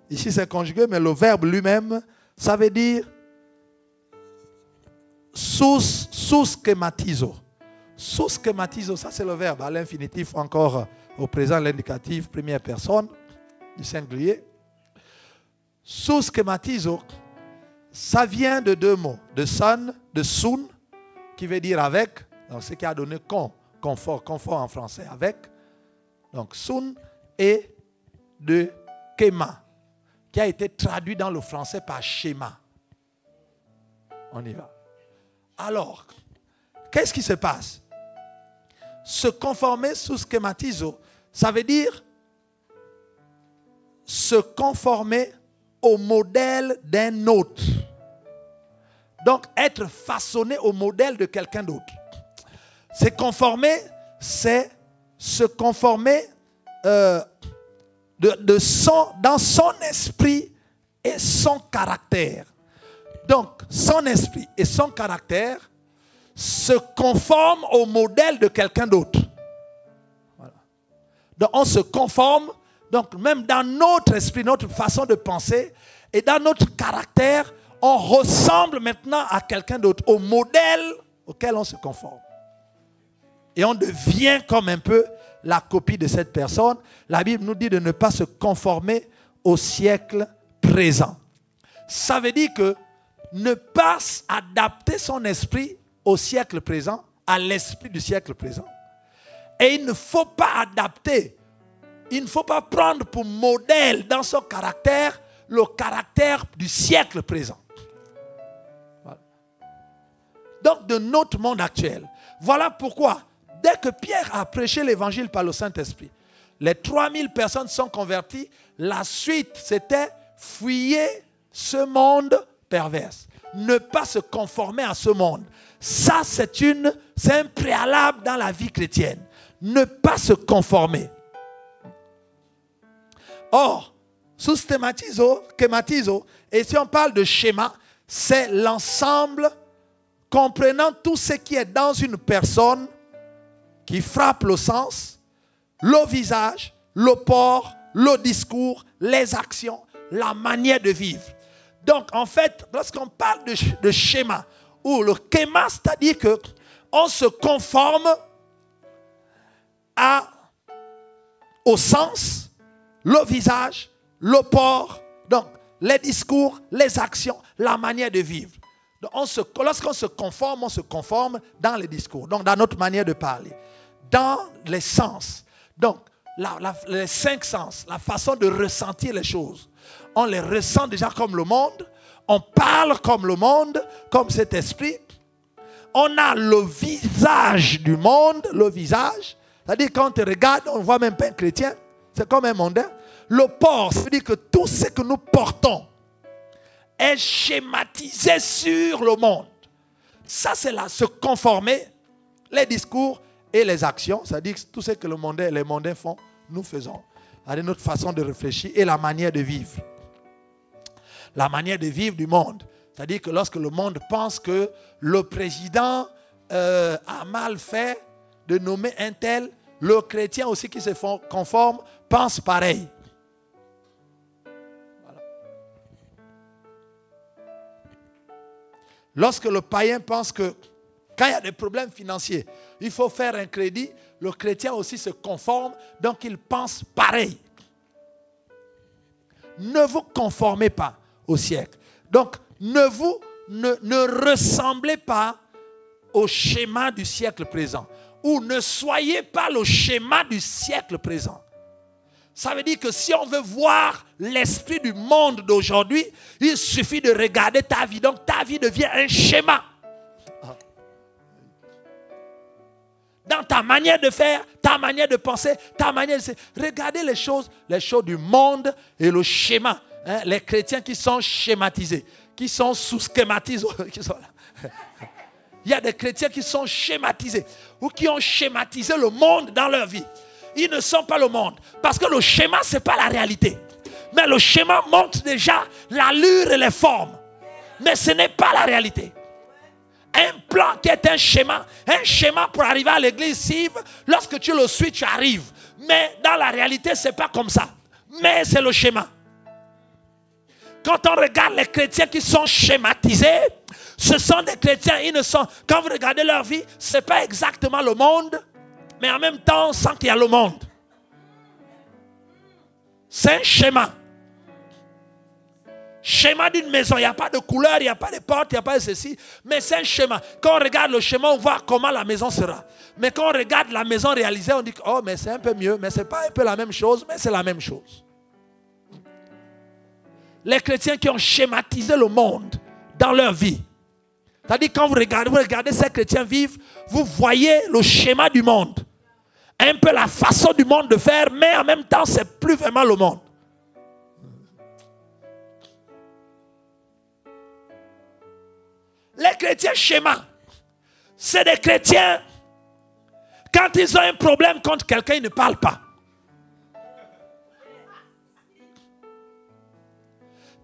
ici c'est conjugué, mais le verbe lui-même, ça veut dire sous-schématizo. Sous-schématizo, ça c'est le verbe, à l'infinitif encore au présent, l'indicatif, première personne, du singulier. Sous-schématizo, ça vient de deux mots, de sun, de sun, qui veut dire avec. Donc, ce qui a donné confort en français, avec. Donc, sun et de kéma, qui a été traduit dans le français par schéma. On y va. Alors, qu'est-ce qui se passe? Se conformer sous schématiso, ça veut dire se conformer au modèle d'un autre. Donc, être façonné au modèle de quelqu'un d'autre. Se conformer, c'est se conformer dans son esprit et son caractère. Donc, son esprit et son caractère se conforment au modèle de quelqu'un d'autre. Voilà. Donc, on se conforme, donc même dans notre esprit, notre façon de penser et dans notre caractère, on ressemble maintenant à quelqu'un d'autre, au modèle auquel on se conforme. Et on devient comme un peu la copie de cette personne. La Bible nous dit de ne pas se conformer au siècle présent. Ça veut dire que ne pas adapter son esprit au siècle présent, à l'esprit du siècle présent. Et il ne faut pas adapter, il ne faut pas prendre pour modèle dans son caractère le caractère du siècle présent. Voilà. Donc de notre monde actuel. Voilà pourquoi dès que Pierre a prêché l'évangile par le Saint-Esprit, les 3000 personnes sont converties. La suite, c'était fuyer ce monde perverse. Ne pas se conformer à ce monde. Ça, c'est un préalable dans la vie chrétienne. Ne pas se conformer. Or, schématizo, et si on parle de schéma, c'est l'ensemble comprenant tout ce qui est dans une personne qui frappe le sens, le visage, le port, le discours, les actions, la manière de vivre. Donc, en fait, lorsqu'on parle de schéma, ou le schéma, c'est-à-dire qu'on se conforme au sens, le visage, le port, donc les discours, les actions, la manière de vivre. Lorsqu'on se conforme dans les discours, donc dans notre manière de parler, dans les sens. Donc, les 5 sens, la façon de ressentir les choses. On les ressent déjà comme le monde, on parle comme le monde, comme cet esprit. On a le visage du monde, le visage. C'est-à-dire quand on te regarde, on ne voit même pas un chrétien, c'est comme un mondain. Le port, c'est-à-dire que tout ce que nous portons est schématisé sur le monde. Ça, c'est là, se conformer, les discours et les actions. C'est-à-dire que tout ce que les mondains font, nous faisons. C'est notre façon de réfléchir et la manière de vivre. La manière de vivre du monde. C'est-à-dire que lorsque le monde pense que le président a mal fait de nommer un tel, le chrétien aussi qui se conforme pense pareil. Voilà. Lorsque le païen pense que quand il y a des problèmes financiers, il faut faire un crédit, le chrétien aussi se conforme, donc il pense pareil. Ne vous conformez pas au siècle. Donc, ne ressemblez pas au schéma du siècle présent. Ou ne soyez pas le schéma du siècle présent. Ça veut dire que si on veut voir l'esprit du monde d'aujourd'hui, il suffit de regarder ta vie. Donc, ta vie devient un schéma. Dans ta manière de faire, ta manière de penser, ta manière de... Regardez les choses du monde et le schéma. Hein, les chrétiens qui sont schématisés, qui sont sous-schématisés. Il y a des chrétiens qui sont schématisés ou qui ont schématisé le monde dans leur vie. Ils ne sont pas le monde. Parce que le schéma, ce n'est pas la réalité. Mais le schéma montre déjà l'allure et les formes. Mais ce n'est pas la réalité. Un plan qui est un schéma pour arriver à l'église Sive, lorsque tu le suis, tu arrives. Mais dans la réalité, ce n'est pas comme ça. Mais c'est le schéma. Quand on regarde les chrétiens qui sont schématisés, ce sont des chrétiens, quand vous regardez leur vie, ce n'est pas exactement le monde, mais en même temps, on sent qu'il y a le monde. C'est un schéma. Schéma d'une maison, il n'y a pas de couleur, il n'y a pas de porte, il n'y a pas de ceci, mais c'est un schéma. Quand on regarde le schéma, on voit comment la maison sera. Mais quand on regarde la maison réalisée, on dit, oh, mais c'est un peu mieux, mais ce n'est pas un peu la même chose, mais c'est la même chose. Les chrétiens qui ont schématisé le monde dans leur vie. C'est-à-dire quand vous regardez ces chrétiens vivre, vous voyez le schéma du monde. Un peu la façon du monde de faire, mais en même temps, ce n'est plus vraiment le monde. Les chrétiens schéma, c'est des chrétiens, quand ils ont un problème contre quelqu'un, ils ne parlent pas.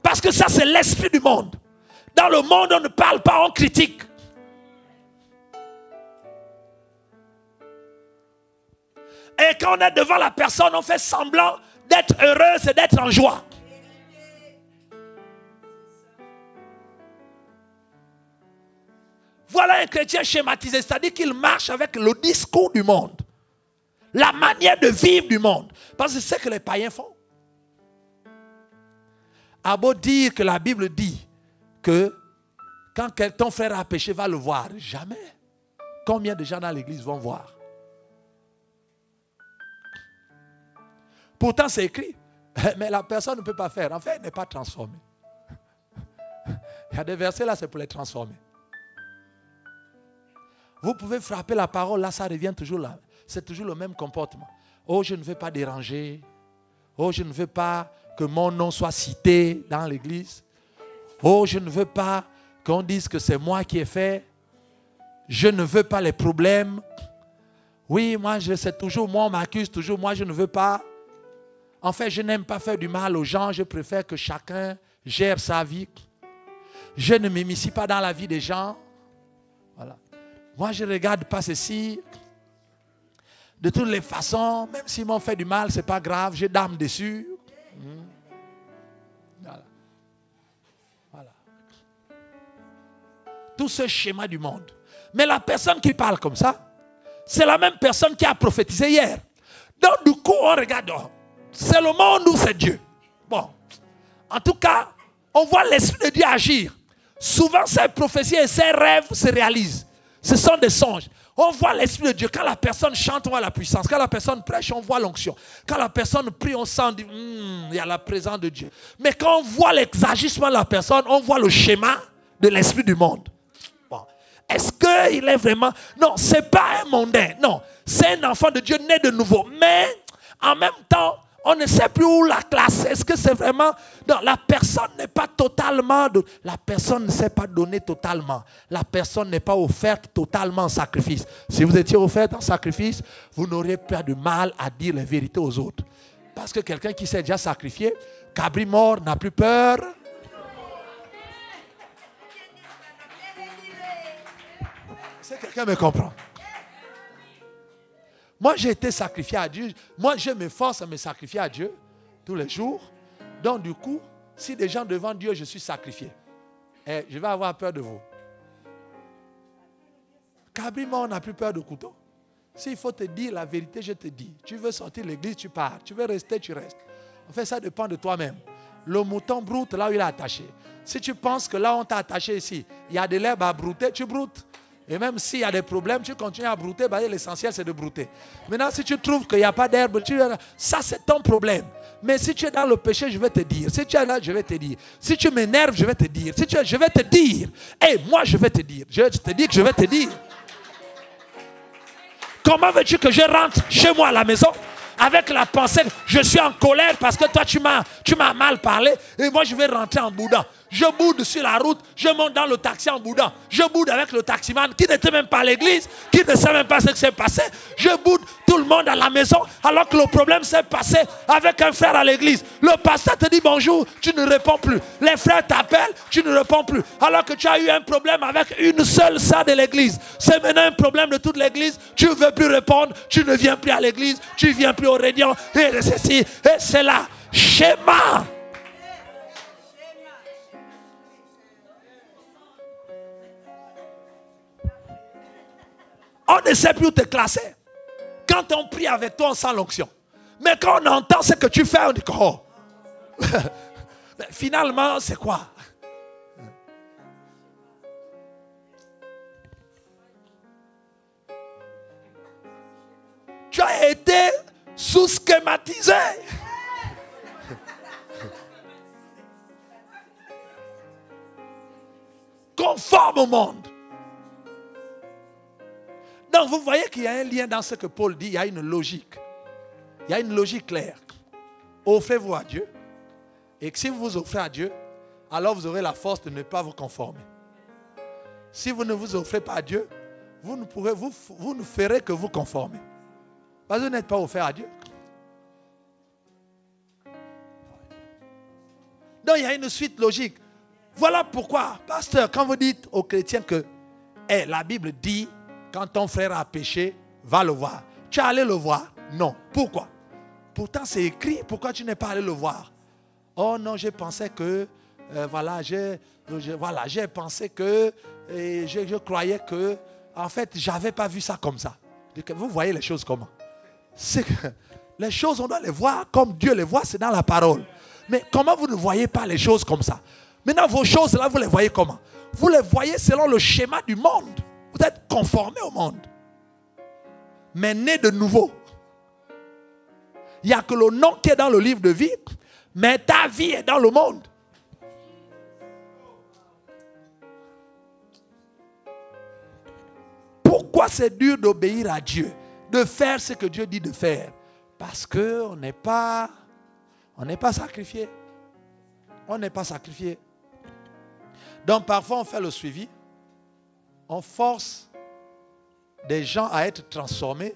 Parce que ça, c'est l'esprit du monde. Dans le monde, on ne parle pas, on critique. Et quand on est devant la personne, on fait semblant d'être heureuse et d'être en joie. Voilà un chrétien schématisé, c'est-à-dire qu'il marche avec le discours du monde. La manière de vivre du monde. Parce que c'est ce que les païens font. A beau dire que la Bible dit que quand ton frère a péché, va le voir. Jamais. Combien de gens dans l'église vont voir? Pourtant, c'est écrit. Mais la personne ne peut pas faire. En fait, elle n'est pas transformée. Il y a des versets là, c'est pour les transformer. Vous pouvez frapper la parole, là, ça revient toujours là. C'est toujours le même comportement. Oh, je ne veux pas déranger. Oh, je ne veux pas que mon nom soit cité dans l'église. Oh, je ne veux pas qu'on dise que c'est moi qui ai fait. Je ne veux pas les problèmes. Oui, moi, c'est toujours moi, on m'accuse toujours. Moi, je ne veux pas. En fait, je n'aime pas faire du mal aux gens. Je préfère que chacun gère sa vie. Je ne m'immisce pas dans la vie des gens. Voilà. Moi, je ne regarde pas ceci. De toutes les façons, même s'ils m'ont fait du mal, ce n'est pas grave. J'ai d'âme dessus. Voilà. Voilà. Tout ce schéma du monde. Mais la personne qui parle comme ça, c'est la même personne qui a prophétisé hier. Donc du coup, on regarde. C'est le monde ou c'est Dieu? Bon. En tout cas, on voit l'Esprit de Dieu agir. Souvent, ces prophéties et ces rêves se réalisent. Ce sont des songes. On voit l'Esprit de Dieu. Quand la personne chante, on voit la puissance. Quand la personne prêche, on voit l'onction. Quand la personne prie, on sent, il y a la présence de Dieu. Mais quand on voit l'exagissement de la personne, on voit le schéma de l'esprit du monde. Bon. Est-ce qu'il est vraiment... Non, ce n'est pas un mondain. Non, c'est un enfant de Dieu né de nouveau. Mais en même temps, on ne sait plus où la classe. Est-ce que c'est vraiment... Non, la personne n'est pas totalement... La personne ne s'est pas donnée totalement. La personne n'est pas offerte totalement en sacrifice. Si vous étiez offerte en sacrifice, vous n'auriez pas de mal à dire la vérité aux autres. Parce que quelqu'un qui s'est déjà sacrifié, cabri mort, n'a plus peur. C'est quelqu'un me comprend. Moi, j'ai été sacrifié à Dieu. Moi, je m'efforce à me sacrifier à Dieu tous les jours. Donc, du coup, si des gens devant Dieu, je suis sacrifié, je vais avoir peur de vous. Cabriment, on n'a plus peur de couteau. S'il faut te dire la vérité, je te dis. Tu veux sortir de l'église, tu pars. Tu veux rester, tu restes. En fait, ça dépend de toi-même. Le mouton broute là où il est attaché. Si tu penses que là où on t'a attaché ici, il y a de l'herbe à brouter, tu broutes. Et même s'il y a des problèmes, tu continues à brouter, bah, l'essentiel c'est de brouter. Maintenant, si tu trouves qu'il n'y a pas d'herbe, ça c'est ton problème. Mais si tu es dans le péché, je vais te dire. Si tu es là, je vais te dire. Si tu m'énerves, je vais te dire. Si je vais te dire. Et moi, je vais te dire. Je te dis que je vais te dire. Comment veux-tu que je rentre chez moi à la maison avec la pensée que je suis en colère parce que toi, tu m'as mal parlé et moi, je vais rentrer en boudant. Je boude sur la route, je monte dans le taxi en boudant. Je boude avec le taximan qui n'était même pas à l'église, qui ne sait même pas ce qui s'est passé. Je boude tout le monde à la maison alors que le problème s'est passé avec un frère à l'église. Le pasteur te dit bonjour, tu ne réponds plus. Les frères t'appellent, tu ne réponds plus. Alors que tu as eu un problème avec une seule sœur de l'église. C'est maintenant un problème de toute l'église. Tu ne veux plus répondre, tu ne viens plus à l'église, tu ne viens plus au réunion. Et ceci, et c'est là. Schéma. On ne sait plus où te classer. Quand on prie avec toi, on sent l'onction. Mais quand on entend ce que tu fais, on dit oh. Finalement, c'est quoi? Tu as été sous-schématisé. Conforme au monde. Donc vous voyez qu'il y a un lien dans ce que Paul dit, il y a une logique. Il y a une logique claire. Offrez-vous à Dieu. Et que si vous vous offrez à Dieu, alors vous aurez la force de ne pas vous conformer. Si vous ne vous offrez pas à Dieu, vous ne ferez que vous conformer. Parce que vous n'êtes pas offert à Dieu. Donc il y a une suite logique. Voilà pourquoi, pasteur, quand vous dites aux chrétiens que la Bible dit, quand ton frère a péché, va le voir. Tu es allé le voir? Non. Pourquoi? Pourtant c'est écrit. Pourquoi tu n'es pas allé le voir? Oh non, j'ai pensé que, j'ai pensé que, je croyais que, en fait, je n'avais pas vu ça comme ça. Vous voyez les choses comment? C'est que les choses, on doit les voir comme Dieu les voit, c'est dans la parole. Mais comment vous ne voyez pas les choses comme ça? Maintenant, vos choses là, vous les voyez comment? Vous les voyez selon le schéma du monde. Vous êtes conformé au monde. Mais né de nouveau. Il n'y a que le nom qui est dans le livre de vie, mais ta vie est dans le monde. Pourquoi Pourquoi c'est dur d'obéir à Dieu, de faire ce que Dieu dit de faire? Parce qu'on n'est pas sacrifié. On n'est pas sacrifié. Donc parfois on fait le suivi. On force des gens à être transformés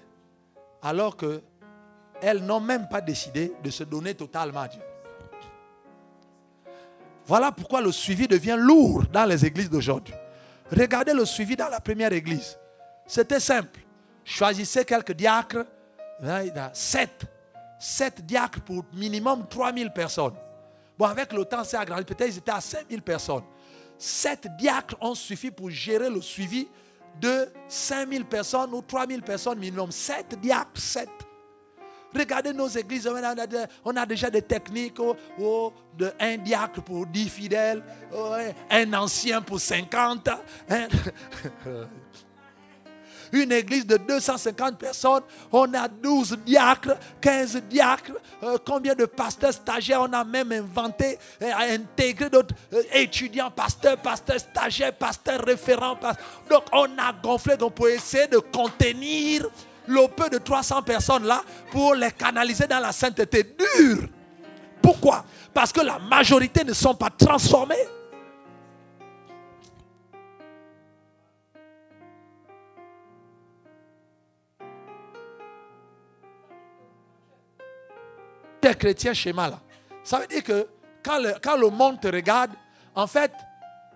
alors qu'elles n'ont même pas décidé de se donner totalement à Dieu. Voilà pourquoi le suivi devient lourd dans les églises d'aujourd'hui. Regardez le suivi dans la première église. C'était simple. Choisissez quelques diacres. 7 diacres pour minimum 3000 personnes. Bon, avec le temps, c'est agrandi. Peut-être qu'ils étaient à 5000 personnes. 7 diacres ont suffi pour gérer le suivi de 5000 personnes ou 3000 personnes minimum. 7 diacres, 7. Regardez nos églises, on a déjà des techniques de 1 diacre pour 10 fidèles, un ancien pour 50. Une église de 250 personnes, on a 12 diacres, 15 diacres. Combien de pasteurs stagiaires on a même inventé, intégré d'autres étudiants, pasteurs stagiaires, pasteurs référents. Donc on a gonflé pour essayer de contenir le peu de 300 personnes là pour les canaliser dans la sainteté. Dur. Pourquoi? Parce que la majorité ne sont pas transformées. Des chrétiens schéma là. Ça veut dire que quand le monde te regarde, en fait,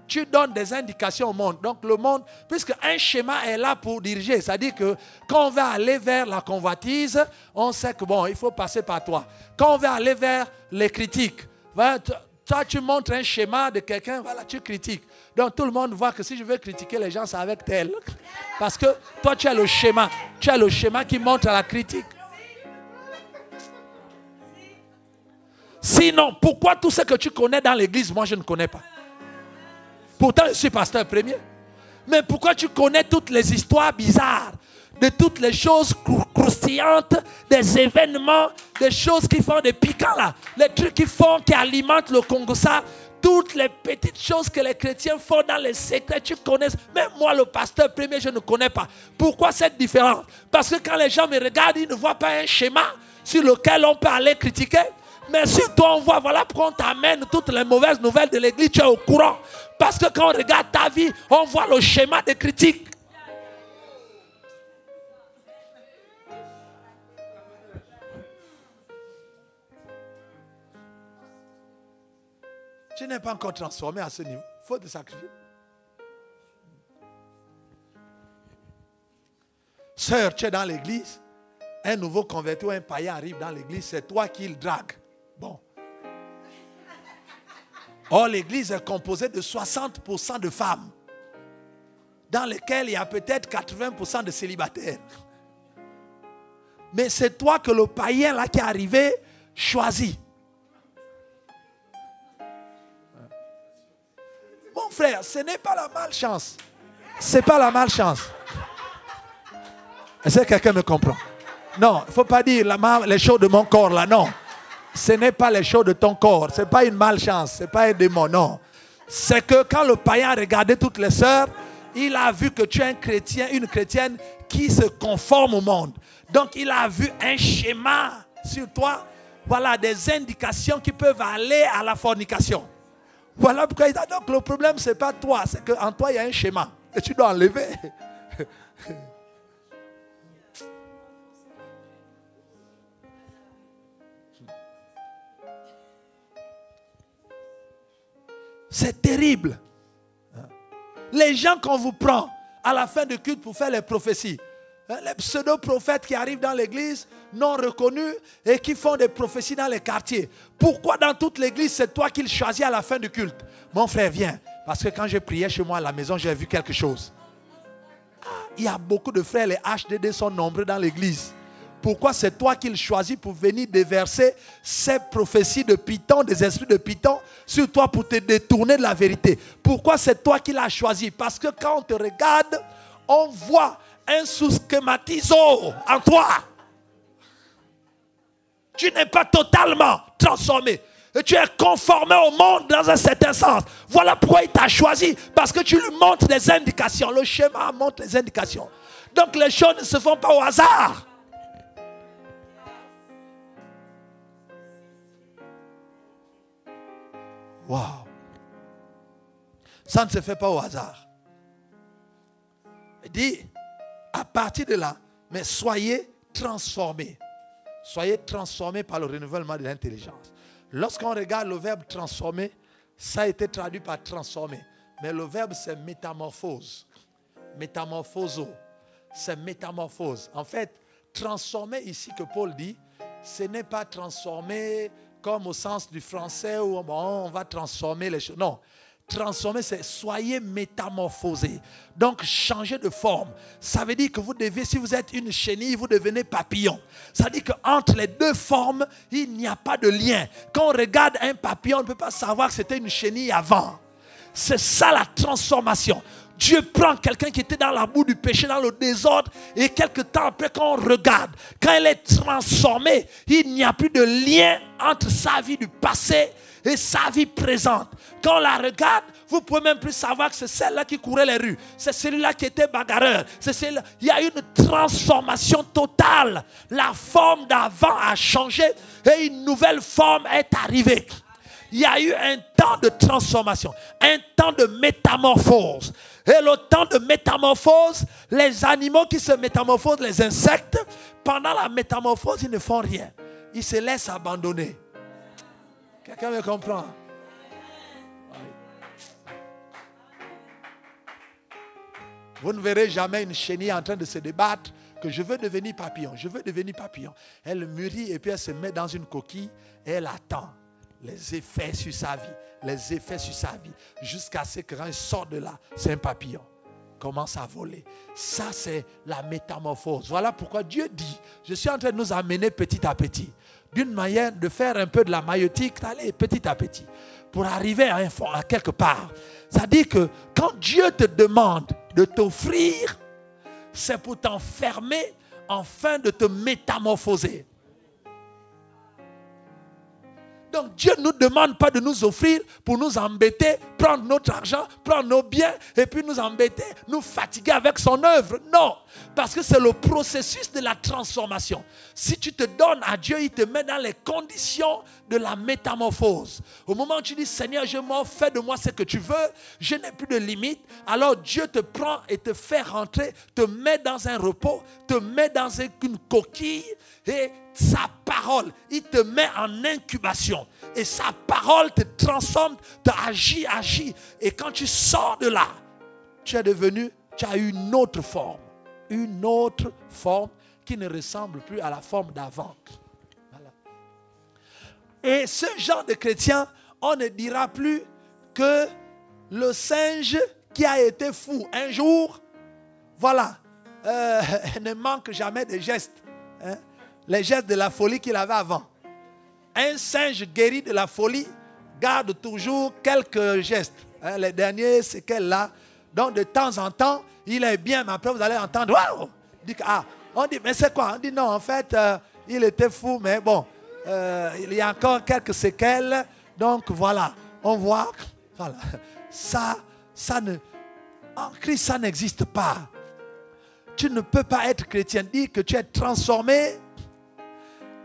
tu donnes des indications au monde. Donc le monde, puisque un schéma est là pour diriger, c'est-à-dire que quand on va aller vers la convoitise, on sait que bon, il faut passer par toi. Quand on va aller vers les critiques, toi tu montres un schéma de quelqu'un, voilà, tu critiques. Donc tout le monde voit que si je veux critiquer les gens, c'est avec tel. Parce que toi tu as le schéma. Tu as le schéma qui montre la critique. Sinon, pourquoi tout ce que tu connais dans l'église, moi je ne connais pas? Pourtant, je suis pasteur premier. Mais pourquoi tu connais toutes les histoires bizarres, de toutes les choses croustillantes, des événements, des choses qui font des piquants là, les trucs qui alimentent le Congo, ça, toutes les petites choses que les chrétiens font dans les secrets, tu connais. Même moi, le pasteur premier, je ne connais pas. Pourquoi cette différence? Parce que quand les gens me regardent, ils ne voient pas un schéma sur lequel on peut aller critiquer. Mais si toi on voit, voilà pourquoi on t'amène toutes les mauvaises nouvelles de l'église, tu es au courant. Parce que quand on regarde ta vie, on voit le schéma de critique. Tu n'es pas encore transformé à ce niveau. Il faut te sacrifier. Sœur, tu es dans l'église. Un nouveau converti ou un païen arrive dans l'église, c'est toi qui le drague. Bon. Or, l'église est composée de 60% de femmes, dans lesquelles il y a peut-être 80% de célibataires. Mais c'est toi que le païen là qui est arrivé choisit. Mon frère, ce n'est pas la malchance. Ce n'est pas la malchance. Est-ce que quelqu'un me comprend? Non, il ne faut pas dire les choses de mon corps là, non. Ce n'est pas les choses de ton corps. Ce n'est pas une malchance. Ce n'est pas un démon, non. C'est que quand le païen a regardé toutes les sœurs, il a vu que tu es un chrétien, une chrétienne qui se conforme au monde. Donc il a vu un schéma sur toi. Voilà des indications qui peuvent aller à la fornication. Voilà pourquoi il a dit, donc le problème ce n'est pas toi. C'est qu'en toi il y a un schéma. Et tu dois enlever. C'est terrible. Les gens qu'on vous prend à la fin du culte pour faire les prophéties, les pseudo-prophètes qui arrivent dans l'église non reconnus et qui font des prophéties dans les quartiers. Pourquoi dans toute l'église c'est toi qui le choisis à la fin du culte? Mon frère, viens. Parce que quand je priais chez moi à la maison, j'ai vu quelque chose. Il y a beaucoup de frères, les HDD sont nombreux dans l'église. Pourquoi c'est toi qui le choisis pour venir déverser ces prophéties de Python, des esprits de Python sur toi pour te détourner de la vérité? Pourquoi c'est toi qui l'as choisi? Parce que quand on te regarde, on voit un sous-schématiso en toi. Tu n'es pas totalement transformé. Et tu es conformé au monde dans un certain sens. Voilà pourquoi il t'a choisi. Parce que tu lui montres des indications. Le schéma montre les indications. Donc les choses ne se font pas au hasard. Wow. Ça ne se fait pas au hasard. Il dit, à partir de là, mais soyez transformés. Soyez transformés par le renouvellement de l'intelligence. Lorsqu'on regarde le verbe transformer, ça a été traduit par transformer. Mais le verbe c'est métamorphose. Métamorphoso. C'est métamorphose. En fait, transformer ici que Paul dit, ce n'est pas transformer comme au sens du français où on va transformer les choses. Non. Transformer, c'est soyez métamorphosés. Donc, changer de forme. Ça veut dire que vous devez, si vous êtes une chenille, vous devenez papillon. Ça veut dire qu'entre les deux formes, il n'y a pas de lien. Quand on regarde un papillon, on ne peut pas savoir que c'était une chenille avant. C'est ça la transformation. Dieu prend quelqu'un qui était dans la boue du péché, dans le désordre, et quelque temps après, quand on regarde, quand elle est transformée, il n'y a plus de lien entre sa vie du passé et sa vie présente. Quand on la regarde, vous ne pouvez même plus savoir que c'est celle-là qui courait les rues. C'est celui-là qui était bagarreur. C'est celle-là. Il y a une transformation totale. La forme d'avant a changé et une nouvelle forme est arrivée. Il y a eu un temps de transformation, un temps de métamorphose. Et le temps de métamorphose, les animaux qui se métamorphosent, les insectes, pendant la métamorphose, ils ne font rien. Ils se laissent abandonner. Quelqu'un me comprend? Vous ne verrez jamais une chenille en train de se débattre que je veux devenir papillon, je veux devenir papillon. Elle mûrit et puis elle se met dans une coquille et elle attend les effets sur sa vie, les effets sur sa vie, jusqu'à ce que quand elle sort de là, c'est un papillon. Commence à voler. Ça, c'est la métamorphose. Voilà pourquoi Dieu dit, je suis en train de nous amener petit à petit, d'une manière de faire un peu de la maïeutique, d'aller petit à petit, pour arriver à quelque part. C'est-à-dire que quand Dieu te demande de t'offrir, c'est pour t'enfermer afin de te métamorphoser. Donc Dieu ne nous demande pas de nous offrir pour nous embêter, prendre notre argent, prendre nos biens et puis nous embêter, nous fatiguer avec son œuvre. Non, parce que c'est le processus de la transformation. Si tu te donnes à Dieu, il te met dans les conditions de la métamorphose. Au moment où tu dis, Seigneur, je m'offre, fais de moi ce que tu veux, je n'ai plus de limite. Alors Dieu te prend et te fait rentrer, te met dans un repos, te met dans une coquille et sa parole, il te met en incubation. Et sa parole te transforme, te agit. Et quand tu sors de là, tu as une autre forme. Une autre forme qui ne ressemble plus à la forme d'avant. Voilà. Et ce genre de chrétien, on ne dira plus que le singe qui a été fou un jour, voilà, ne manque jamais de gestes. Hein? Les gestes de la folie qu'il avait avant. Un singe guéri de la folie garde toujours quelques gestes. Hein, les derniers, c'est qu'elle là. Donc de temps en temps, il est bien, mais après vous allez entendre, waouh! On dit, mais c'est quoi? On dit non, en fait, il était fou, mais bon, il y a encore quelques séquelles. Donc voilà, on voit, voilà, en Christ, ça n'existe pas. Tu ne peux pas être chrétien, dire que tu es transformé.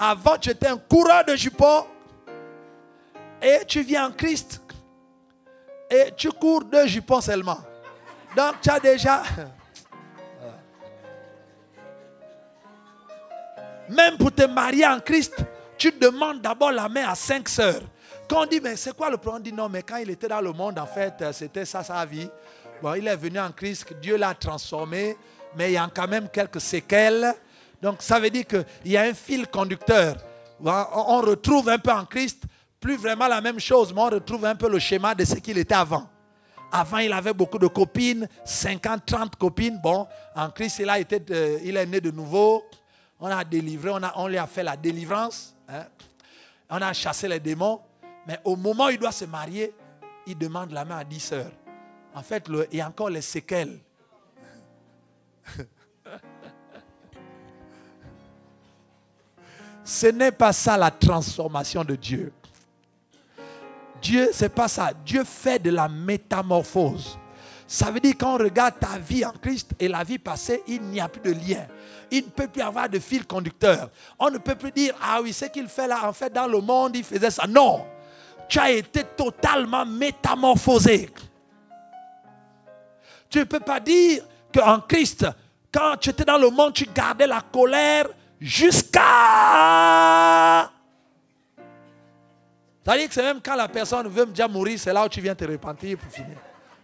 Avant, tu étais un coureur de jupons et tu viens en Christ et tu cours 2 jupons seulement. Donc, tu as déjà... Même pour te marier en Christ, tu demandes d'abord la main à 5 sœurs. Quand on dit, mais c'est quoi le problème? On dit non, mais quand il était dans le monde, en fait, c'était ça sa vie. Bon, il est venu en Christ, Dieu l'a transformé, mais il y a quand même quelques séquelles. Donc ça veut dire qu'il y a un fil conducteur. On retrouve un peu en Christ, plus vraiment la même chose, mais on retrouve un peu le schéma de ce qu'il était avant. Avant, il avait beaucoup de copines, 50, 30 copines. Bon, en Christ, il est né de nouveau. On a délivré, on lui a fait la délivrance. Hein. On a chassé les démons. Mais au moment où il doit se marier, il demande la main à 10 sœurs. En fait, il y a encore les séquelles. Ce n'est pas ça la transformation de Dieu. Dieu, c'est pas ça. Dieu fait de la métamorphose. Ça veut dire quand on regarde ta vie en Christ et la vie passée, il n'y a plus de lien. Il ne peut plus avoir de fil conducteur. On ne peut plus dire, ah oui, ce qu'il fait là, en fait, dans le monde, il faisait ça. Non. Tu as été totalement métamorphosé. Tu ne peux pas dire qu'en Christ, quand tu étais dans le monde, tu gardais la colère jusqu'à... C'est-à-dire que c'est même quand la personne veut déjà mourir, c'est là où tu viens te repentir pour finir.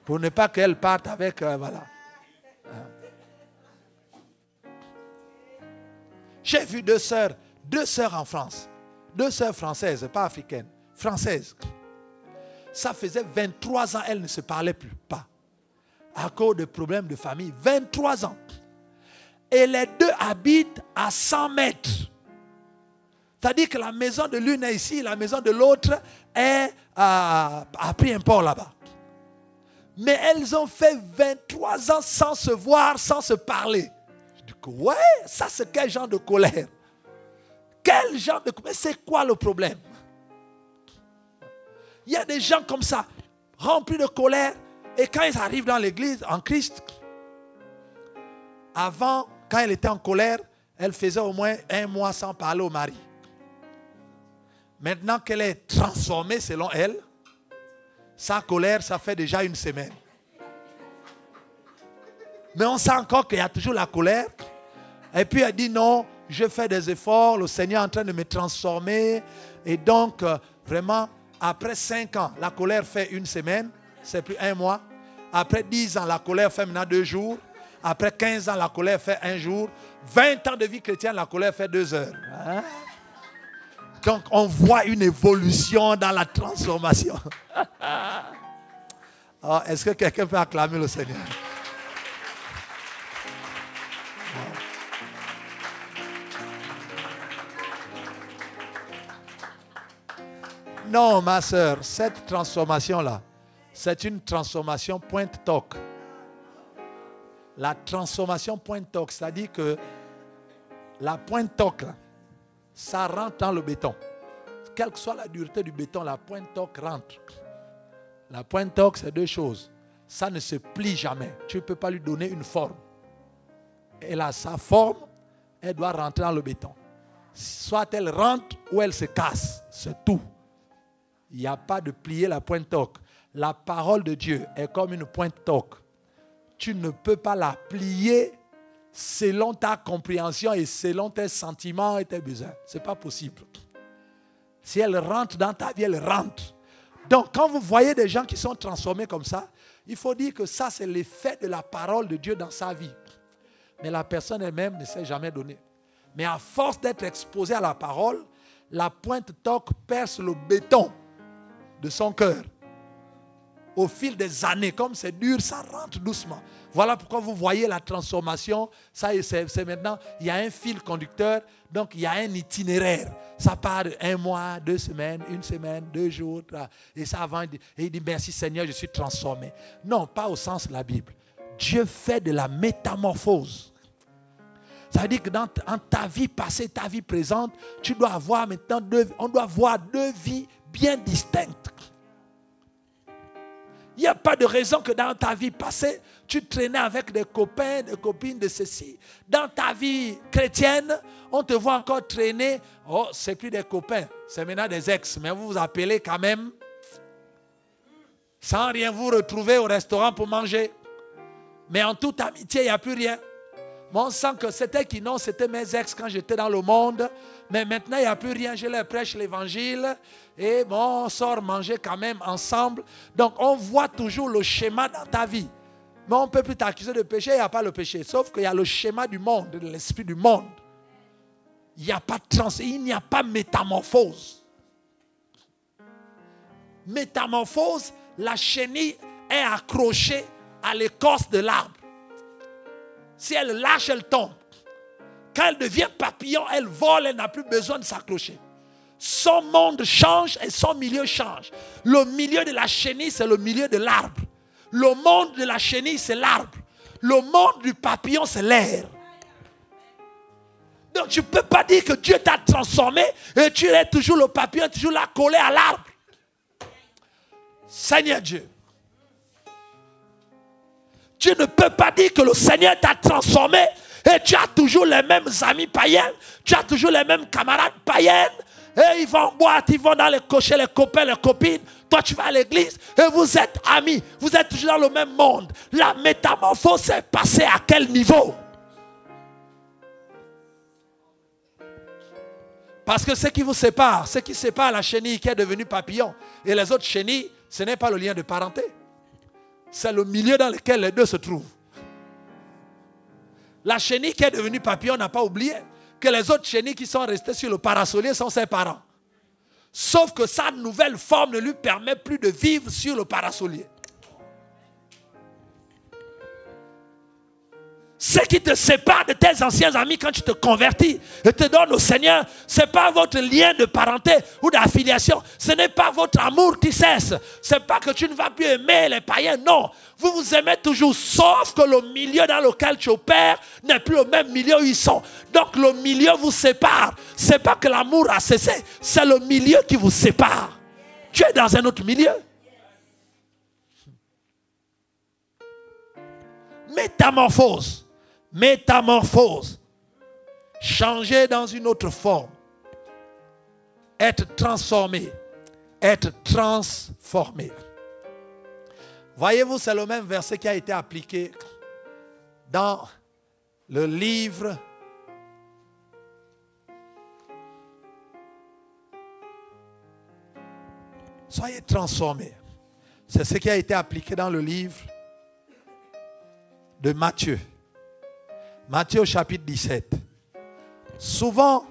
Pour ne pas qu'elle parte avec... voilà. J'ai vu deux sœurs en France. 2 sœurs françaises, pas africaines, françaises. Ça faisait 23 ans, elles ne se parlaient plus, pas. À cause de problèmes de famille. 23 ans. Et les 2 habitent à 100 mètres. C'est-à-dire que la maison de l'une est ici, la maison de l'autre est à Prix-en-Port là-bas. Mais elles ont fait 23 ans sans se voir, sans se parler. Je dis que ouais, ça c'est quel genre de colère? Quel genre de colère? C'est quoi le problème? Il y a des gens comme ça, remplis de colère, et quand ils arrivent dans l'église, en Christ, avant, quand elle était en colère, elle faisait au moins 1 mois sans parler au mari. Maintenant qu'elle est transformée selon elle, sa colère, ça fait déjà 1 semaine. Mais on sent encore qu'il y a toujours la colère. Et puis elle dit non, je fais des efforts, le Seigneur est en train de me transformer. Et donc, vraiment, après 5 ans, la colère fait 1 semaine, c'est plus 1 mois. Après 10 ans, la colère fait maintenant 2 jours. Après 15 ans, la colère fait 1 jour. 20 ans de vie chrétienne, la colère fait 2 heures. Hein? Donc, on voit une évolution dans la transformation. Oh, est-ce que quelqu'un peut acclamer le Seigneur? Non, ma soeur, cette transformation-là, c'est une transformation pointe toc. La transformation pointe toc, c'est-à-dire que la pointe toc, là, ça rentre dans le béton. Quelle que soit la dureté du béton, la pointe toc rentre. La pointe toc, c'est 2 choses. Ça ne se plie jamais. Tu ne peux pas lui donner une forme. Elle a sa forme, elle doit rentrer dans le béton. Soit elle rentre ou elle se casse. C'est tout. Il n'y a pas de plier la pointe toc. La parole de Dieu est comme une pointe toc. Tu ne peux pas la plier selon ta compréhension et selon tes sentiments et tes besoins. Ce n'est pas possible. Si elle rentre dans ta vie, elle rentre. Donc, quand vous voyez des gens qui sont transformés comme ça, il faut dire que ça, c'est l'effet de la parole de Dieu dans sa vie. Mais la personne elle-même ne s'est jamais donnée. Mais à force d'être exposée à la parole, la pointe toc perce le béton de son cœur. Au fil des années, comme c'est dur, ça rentre doucement. Voilà pourquoi vous voyez la transformation. Ça, c'est maintenant, il y a un fil conducteur, donc il y a un itinéraire. Ça part de 1 mois, 2 semaines, 1 semaine, 2 jours. Et ça avance. Et il dit, merci Seigneur, je suis transformé. Non, pas au sens de la Bible. Dieu fait de la métamorphose. Ça veut dire que dans ta vie passée, ta vie présente, tu dois avoir maintenant on doit voir 2 vies bien distinctes. Il n'y a pas de raison que dans ta vie passée, tu traînais avec des copains, des copines de ceci. Dans ta vie chrétienne, on te voit encore traîner. Oh, c'est plus des copains, c'est maintenant des ex. Mais vous vous appelez quand même. Sans rien vous retrouver au restaurant pour manger. Mais en toute amitié, il n'y a plus rien. Mais on sent que c'était qui non, c'était mes ex quand j'étais dans le monde. Mais maintenant, il n'y a plus rien. Je leur prêche l'évangile. Et bon, on sort manger quand même ensemble. Donc, on voit toujours le schéma dans ta vie. Mais on ne peut plus t'accuser de péché, il n'y a pas le péché. Sauf qu'il y a le schéma du monde, de l'esprit du monde. Il n'y a pas de il n'y a pas métamorphose. Métamorphose, la chenille est accrochée à l'écorce de l'arbre. Si elle lâche, elle tombe. Quand elle devient papillon, elle vole, elle n'a plus besoin de s'accrocher. Son monde change et son milieu change. Le milieu de la chenille, c'est le milieu de l'arbre. Le monde de la chenille, c'est l'arbre. Le monde du papillon, c'est l'air. Donc tu ne peux pas dire que Dieu t'a transformé et tu es toujours le papillon, toujours là collé à l'arbre. Seigneur Dieu. Tu ne peux pas dire que le Seigneur t'a transformé et tu as toujours les mêmes amis païens, tu as toujours les mêmes camarades païennes. Et ils vont en boîte, ils vont dans les cochers, les copains, les copines. Toi, tu vas à l'église et vous êtes amis. Vous êtes toujours dans le même monde. La métamorphose s'est passée à quel niveau? Parce que ce qui vous sépare, ce qui sépare la chenille qui est devenue papillon et les autres chenilles, ce n'est pas le lien de parenté. C'est le milieu dans lequel les deux se trouvent. La chenille qui est devenue papillon n'a pas oublié que les autres chenilles qui sont restées sur le parasolier sont ses parents. Sauf que sa nouvelle forme ne lui permet plus de vivre sur le parasolier. Ce qui te sépare de tes anciens amis quand tu te convertis et te donnes au Seigneur, ce n'est pas votre lien de parenté ou d'affiliation. Ce n'est pas votre amour qui cesse. Ce n'est pas que tu ne vas plus aimer les païens. Non, vous vous aimez toujours, sauf que le milieu dans lequel tu opères n'est plus le même milieu où ils sont. Donc le milieu vous sépare. Ce n'est pas que l'amour a cessé, c'est le milieu qui vous sépare. Tu es dans un autre milieu. Métamorphose. Métamorphose. Changer dans une autre forme. Être transformé. Être transformé. Voyez-vous, c'est le même verset qui a été appliqué dans le livre Soyez transformés. C'est ce qui a été appliqué dans le livre de Matthieu. Matthieu au chapitre 17. Souvent,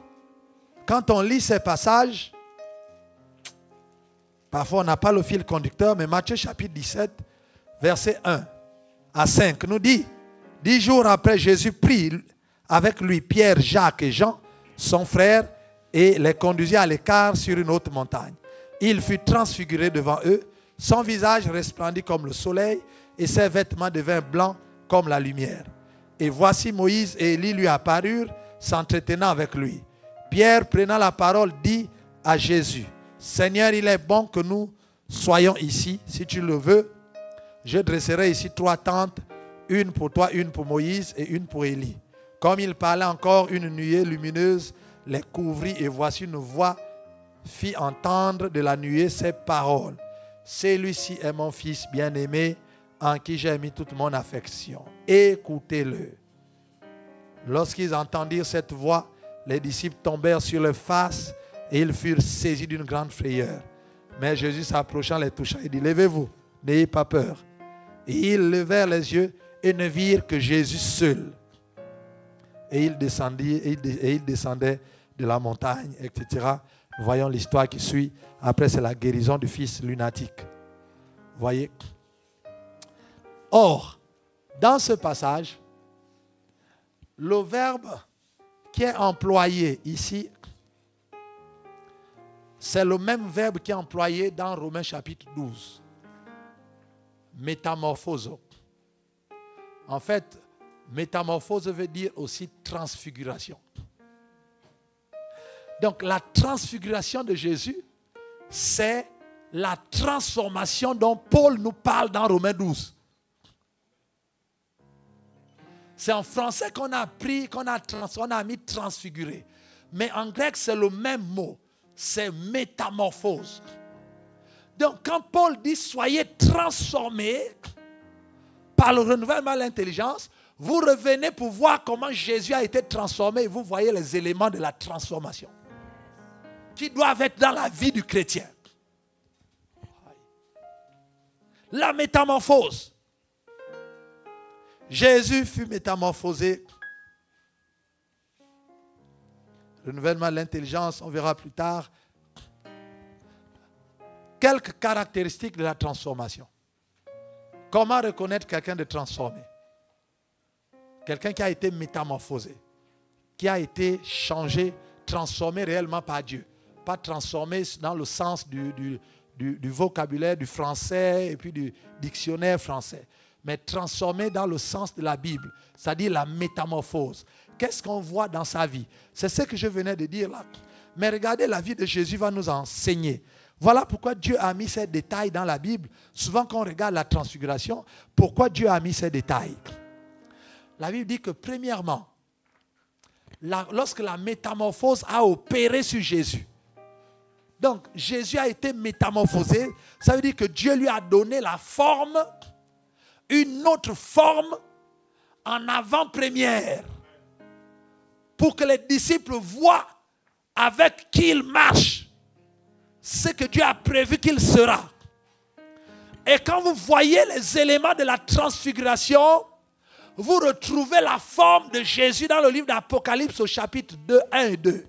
quand on lit ces passages, parfois on n'a pas le fil conducteur, mais Matthieu chapitre 17, verset 1 à 5 nous dit, 10 jours après, Jésus prit avec lui Pierre, Jacques et Jean, son frère, et les conduisit à l'écart sur une haute montagne. Il fut transfiguré devant eux, son visage resplendit comme le soleil, et ses vêtements devinrent blancs comme la lumière. Et voici Moïse et Élie lui apparurent, s'entretenant avec lui. Pierre, prenant la parole, dit à Jésus, « Seigneur, il est bon que nous soyons ici. Si tu le veux, je dresserai ici 3 tentes, une pour toi, une pour Moïse et une pour Élie. » Comme il parlait encore, une nuée lumineuse les couvrit et voici une voix fit entendre de la nuée ces paroles. « Celui-ci est mon fils bien-aimé, en qui j'ai mis toute mon affection. Écoutez-le. » Lorsqu'ils entendirent cette voix, les disciples tombèrent sur leurs faces et ils furent saisis d'une grande frayeur. Mais Jésus s'approchant les toucha et dit, « Levez-vous, n'ayez pas peur. » Et ils levèrent les yeux et ne virent que Jésus seul. Et il descendait de la montagne, etc. Nous voyons l'histoire qui suit. Après, c'est la guérison du fils lunatique. Vous voyez? Or, dans ce passage, le verbe qui est employé ici, c'est le même verbe qui est employé dans Romains chapitre 12. Métamorphoso. En fait, métamorphose veut dire aussi transfiguration. Donc la transfiguration de Jésus, c'est la transformation dont Paul nous parle dans Romains 12. C'est en français qu'on a pris, qu'on a mis transfiguré. Mais en grec, c'est le même mot. C'est métamorphose. Donc quand Paul dit soyez transformés par le renouvellement de l'intelligence, vous revenez pour voir comment Jésus a été transformé et vous voyez les éléments de la transformation qui doivent être dans la vie du chrétien. La métamorphose. Jésus fut métamorphosé. Renouvellement de l'intelligence, on verra plus tard. Quelques caractéristiques de la transformation. Comment reconnaître quelqu'un de transformé? Quelqu'un qui a été métamorphosé, qui a été changé, transformé réellement par Dieu. Pas transformé dans le sens du vocabulaire du français et puis du dictionnaire français, mais transformé dans le sens de la Bible, c'est-à-dire la métamorphose. Qu'est-ce qu'on voit dans sa vie? C'est ce que je venais de dire là. Mais regardez, la vie de Jésus va nous enseigner. Voilà pourquoi Dieu a mis ces détails dans la Bible. Souvent quand on regarde la transfiguration, pourquoi Dieu a mis ces détails? La Bible dit que premièrement, lorsque la métamorphose a opéré sur Jésus, donc Jésus a été métamorphosé, ça veut dire que Dieu lui a donné la forme, une autre forme en avant-première, pour que les disciples voient avec qui il marche, ce que Dieu a prévu qu'il sera. Et quand vous voyez les éléments de la transfiguration, vous retrouvez la forme de Jésus dans le livre d'Apocalypse au chapitre 2, 1 et 2.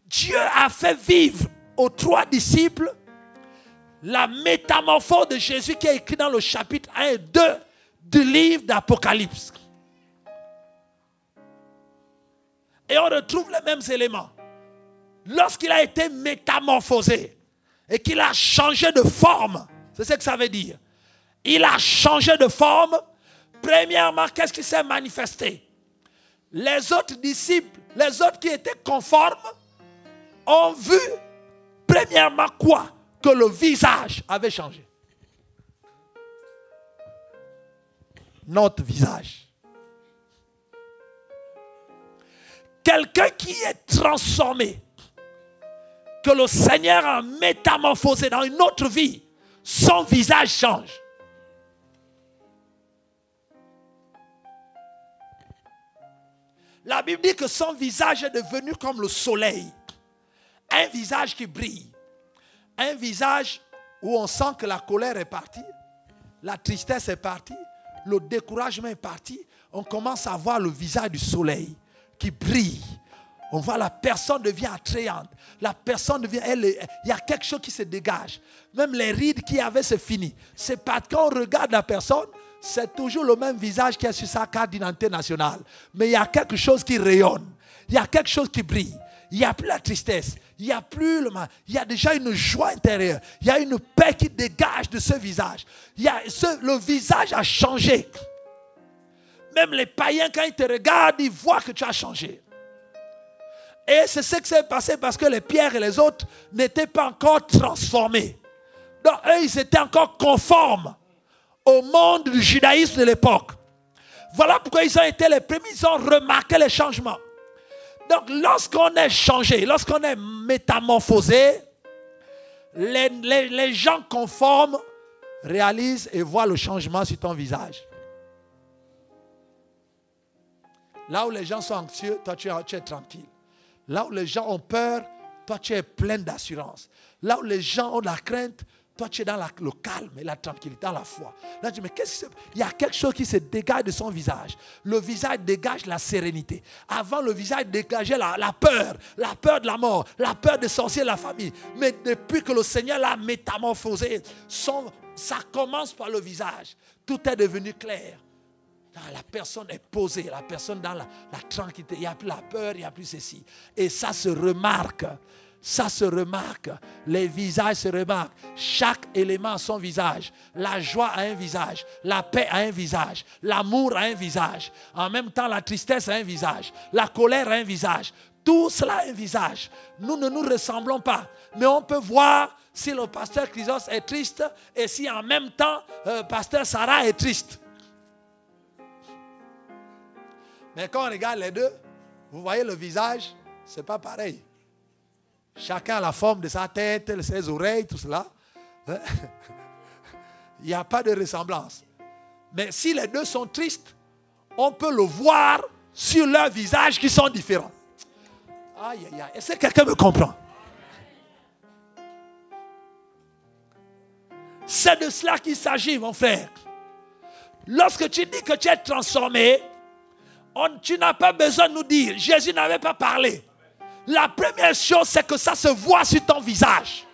Dieu a fait vivre aux 3 disciples la métamorphose de Jésus qui est écrit dans le chapitre 1 et 2 du livre d'Apocalypse. Et on retrouve les mêmes éléments. Lorsqu'il a été métamorphosé et qu'il a changé de forme, c'est ce que ça veut dire. Il a changé de forme. Premièrement, qu'est-ce qui s'est manifesté? Les autres disciples, les autres qui étaient conformes, ont vu, premièrement, quoi? Que le visage avait changé. Notre visage. Quelqu'un qui est transformé, que le Seigneur a métamorphosé dans une autre vie, son visage change. La Bible dit que son visage est devenu comme le soleil. Un visage qui brille. Un visage où on sent que la colère est partie, la tristesse est partie, le découragement est parti. On commence à voir le visage du soleil qui brille. On voit la personne devient attrayante. La personne devient, il y a quelque chose qui se dégage. Même les rides qu'il y avait, c'est fini. C'est parce qu'on regarde la personne, c'est toujours le même visage qui est sur sa carte d'identité nationale. Mais il y a quelque chose qui rayonne. Il y a quelque chose qui brille. Il n'y a plus la tristesse. Il n'y a plus le mal. Il y a déjà une joie intérieure. Il y a une paix qui dégage de ce visage. Le visage a changé. Même les païens, quand ils te regardent, ils voient que tu as changé. Et c'est ce qui s'est passé parce que les pierres et les autres n'étaient pas encore transformés. Donc eux, ils étaient encore conformes au monde du judaïsme de l'époque. Voilà pourquoi ils ont été les premiers, ils ont remarqué les changements. Donc lorsqu'on est changé, lorsqu'on est métamorphosé, les gens conformes réalisent et voient le changement sur ton visage. Là où les gens sont anxieux, toi tu es tranquille. Là où les gens ont peur, toi tu es plein d'assurance. Là où les gens ont de la crainte, toi tu es dans le calme et la tranquillité, dans la foi. Là tu dis, mais qu'est-ce que c'est? Il y a quelque chose qui se dégage de son visage. Le visage dégage la sérénité. Avant, le visage dégageait la peur de la mort, la peur des sorciers de la famille. Mais depuis que le Seigneur l'a métamorphosé, ça commence par le visage. Tout est devenu clair. La personne est posée, la personne dans la tranquillité. Il n'y a plus la peur, il n'y a plus ceci. Et ça se remarque. Ça se remarque. Les visages se remarquent. Chaque élément a son visage. La joie a un visage. La paix a un visage. L'amour a un visage. En même temps, la tristesse a un visage. La colère a un visage. Tout cela a un visage. Nous ne nous ressemblons pas. Mais on peut voir si le pasteur Chrysos est triste et si en même temps, pasteur Sarah est triste. Mais quand on regarde les deux, vous voyez le visage, ce n'est pas pareil. Chacun a la forme de sa tête, ses oreilles, tout cela. Il n'y a pas de ressemblance. Mais si les deux sont tristes, on peut le voir sur leurs visages qui sont différents. Aïe, aïe, aïe. Est-ce que quelqu'un me comprend? C'est de cela qu'il s'agit, mon frère. Lorsque tu dis que tu es transformé, tu n'as pas besoin de nous dire. Jésus n'avait pas parlé. La première chose, c'est que ça se voit sur ton visage.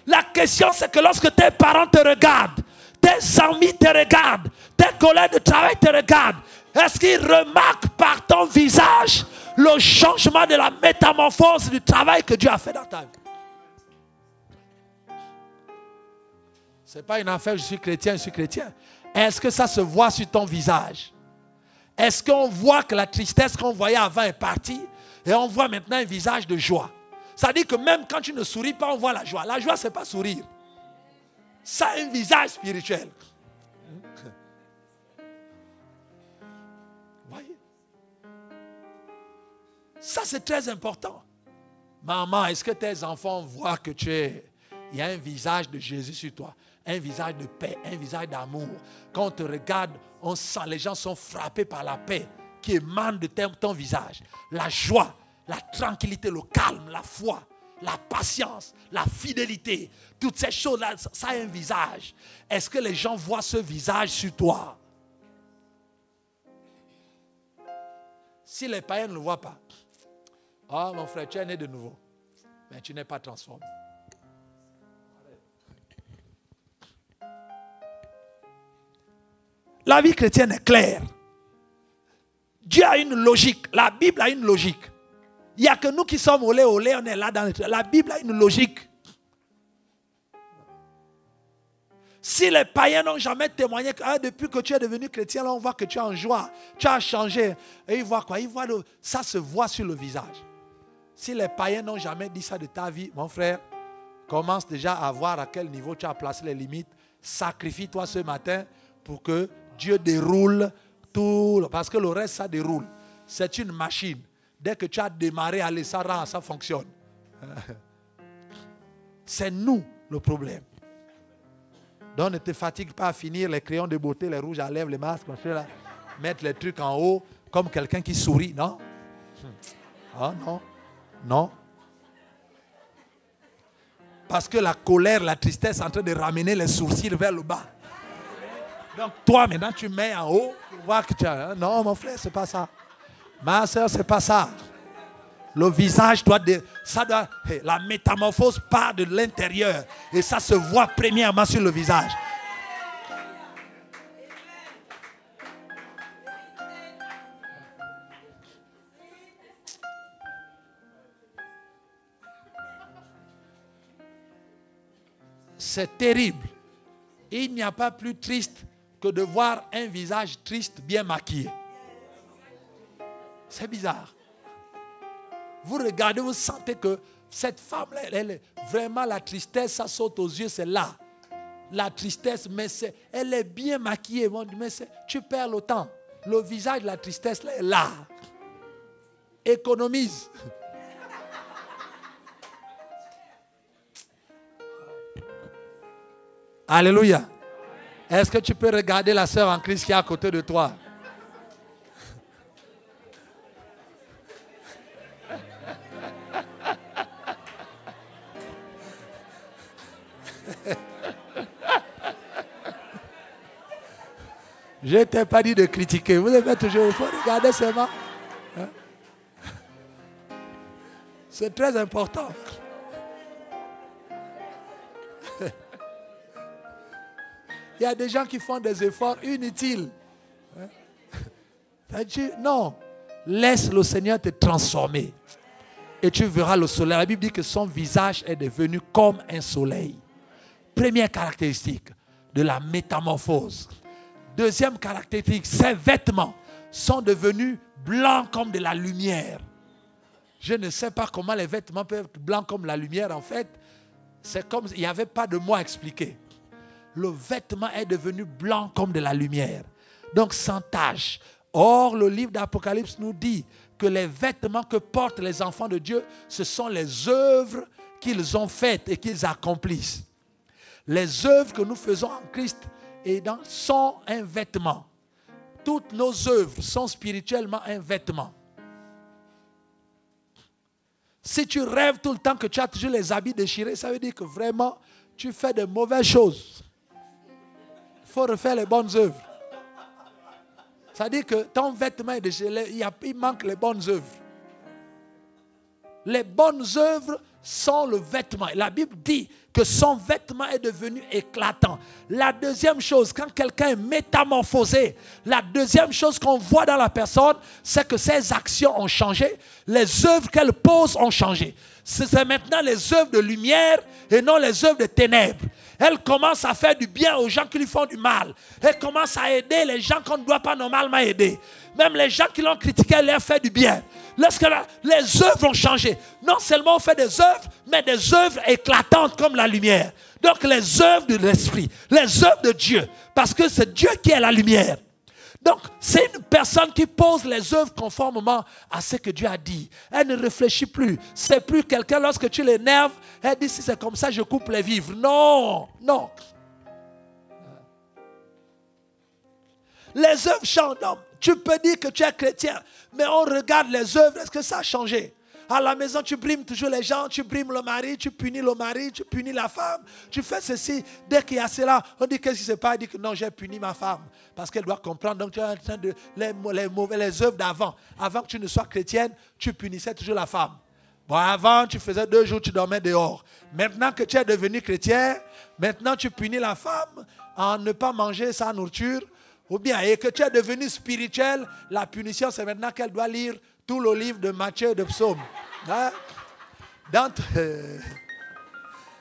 La question, c'est que lorsque tes parents te regardent, tes amis te regardent, tes collègues de travail te regardent, est-ce qu'ils remarquent par ton visage le changement de la métamorphose du travail que Dieu a fait dans ta vie? Ce n'est pas une affaire, je suis chrétien. Est-ce que ça se voit sur ton visage? Est-ce qu'on voit que la tristesse qu'on voyait avant est partie? Et on voit maintenant un visage de joie. Ça dit que même quand tu ne souris pas, on voit la joie. La joie, ce n'est pas sourire. Ça a un visage spirituel. Voyez? Ça, c'est très important. Maman, est-ce que tes enfants voient que il y a un visage de Jésus sur toi? Un visage de paix, un visage d'amour. Quand on te regarde, on sent, les gens sont frappés par la paix qui émane de ton visage. La joie, la tranquillité, le calme, la foi, la patience, la fidélité. Toutes ces choses-là, ça a un visage. Est-ce que les gens voient ce visage sur toi? Si les païens ne le voient pas, oh mon frère, tu es né de nouveau, mais tu n'es pas transformé. La vie chrétienne est claire. Dieu a une logique. La Bible a une logique. Il n'y a que nous qui sommes olé, on est là dans le... La Bible a une logique. Si les païens n'ont jamais témoigné que depuis que tu es devenu chrétien, là on voit que tu es en joie, tu as changé. Et ils voient quoi? Ils voient ça se voit sur le visage. Si les païens n'ont jamais dit ça de ta vie, mon frère, commence déjà à voir à quel niveau tu as placé les limites. Sacrifie-toi ce matin pour que Dieu déroule tout. Parce que le reste, ça déroule. C'est une machine. Dès que tu as démarré, allez, ça fonctionne. C'est nous le problème. Donc ne te fatigue pas à finir les crayons de beauté, les rouges à lèvres, les masques, là, mettre les trucs en haut comme quelqu'un qui sourit, non? Ah non, non. Parce que la colère, la tristesse est en train de ramener les sourcils vers le bas. Donc toi maintenant tu mets en haut pour voir que tu as... Non mon frère, c'est pas ça. Ma soeur, c'est pas ça. Le visage doit... la métamorphose part de l'intérieur. Et ça se voit premièrement sur le visage. C'est terrible. Il n'y a pas plus triste que de voir un visage triste bien maquillé. C'est bizarre. Vous regardez, vous sentez que cette femme-là, vraiment la tristesse, ça saute aux yeux, c'est là. La tristesse, mais elle est bien maquillée. Mais tu perds le temps. Le visage de la tristesse, là, est là. Économise. Alléluia. Est-ce que tu peux regarder la sœur en Christ qui est à côté de toi? Je ne t'ai pas dit de critiquer. Vous devez toujours, il faut regarder seulement. Hein? C'est très important. Il y a des gens qui font des efforts inutiles. Non, laisse le Seigneur te transformer. Et tu verras le soleil. La Bible dit que son visage est devenu comme un soleil. Première caractéristique de la métamorphose. Deuxième caractéristique, ses vêtements sont devenus blancs comme de la lumière. Je ne sais pas comment les vêtements peuvent être blancs comme la lumière. En fait, c'est comme il n'y avait pas de mots à expliquer. Le vêtement est devenu blanc comme de la lumière. Donc sans tache. Or, le livre d'Apocalypse nous dit que les vêtements que portent les enfants de Dieu, ce sont les œuvres qu'ils ont faites et qu'ils accomplissent. Les œuvres que nous faisons en Christ sont un vêtement. Toutes nos œuvres sont spirituellement un vêtement. Si tu rêves tout le temps que tu as toujours les habits déchirés, ça veut dire que vraiment tu fais de mauvaises choses. Il faut refaire les bonnes œuvres. Ça veut dire que ton vêtement est déchiré, il manque les bonnes œuvres. Les bonnes œuvres sont le vêtement. La Bible dit que son vêtement est devenu éclatant. La deuxième chose, quand quelqu'un est métamorphosé, la deuxième chose qu'on voit dans la personne, c'est que ses actions ont changé. Les œuvres qu'elle pose ont changé. C'est maintenant les œuvres de lumière et non les œuvres de ténèbres. Elle commence à faire du bien aux gens qui lui font du mal. Elle commence à aider les gens qu'on ne doit pas normalement aider. Même les gens qui l'ont critiqué, il leur fait du bien. Lorsque les œuvres ont changé, non seulement on fait des œuvres, mais des œuvres éclatantes comme la lumière. Donc les œuvres de l'Esprit, les œuvres de Dieu, parce que c'est Dieu qui est la lumière. Donc, c'est une personne qui pose les œuvres conformément à ce que Dieu a dit. Elle ne réfléchit plus. C'est plus quelqu'un, lorsque tu l'énerves, elle dit, si c'est comme ça, je coupe les vivres. Non, non. Les œuvres changent. Non, tu peux dire que tu es chrétien, mais on regarde les œuvres, est-ce que ça a changé? À la maison, tu brimes toujours les gens, tu brimes le mari, tu punis le mari, tu punis la femme, tu fais ceci. Dès qu'il y a cela, on dit qu'est-ce qui se passe? On dit que non, j'ai puni ma femme. Parce qu'elle doit comprendre. Donc tu es en train de les œuvres d'avant. Avant que tu ne sois chrétienne, tu punissais toujours la femme. Bon, avant, tu faisais 2 jours, tu dormais dehors. Maintenant que tu es devenu chrétien, maintenant tu punis la femme en ne pas manger sa nourriture. Ou bien, et que tu es devenu spirituel, la punition, c'est maintenant qu'elle doit lire tout le livre de Matthieu et de Psaume. Hein? Donc,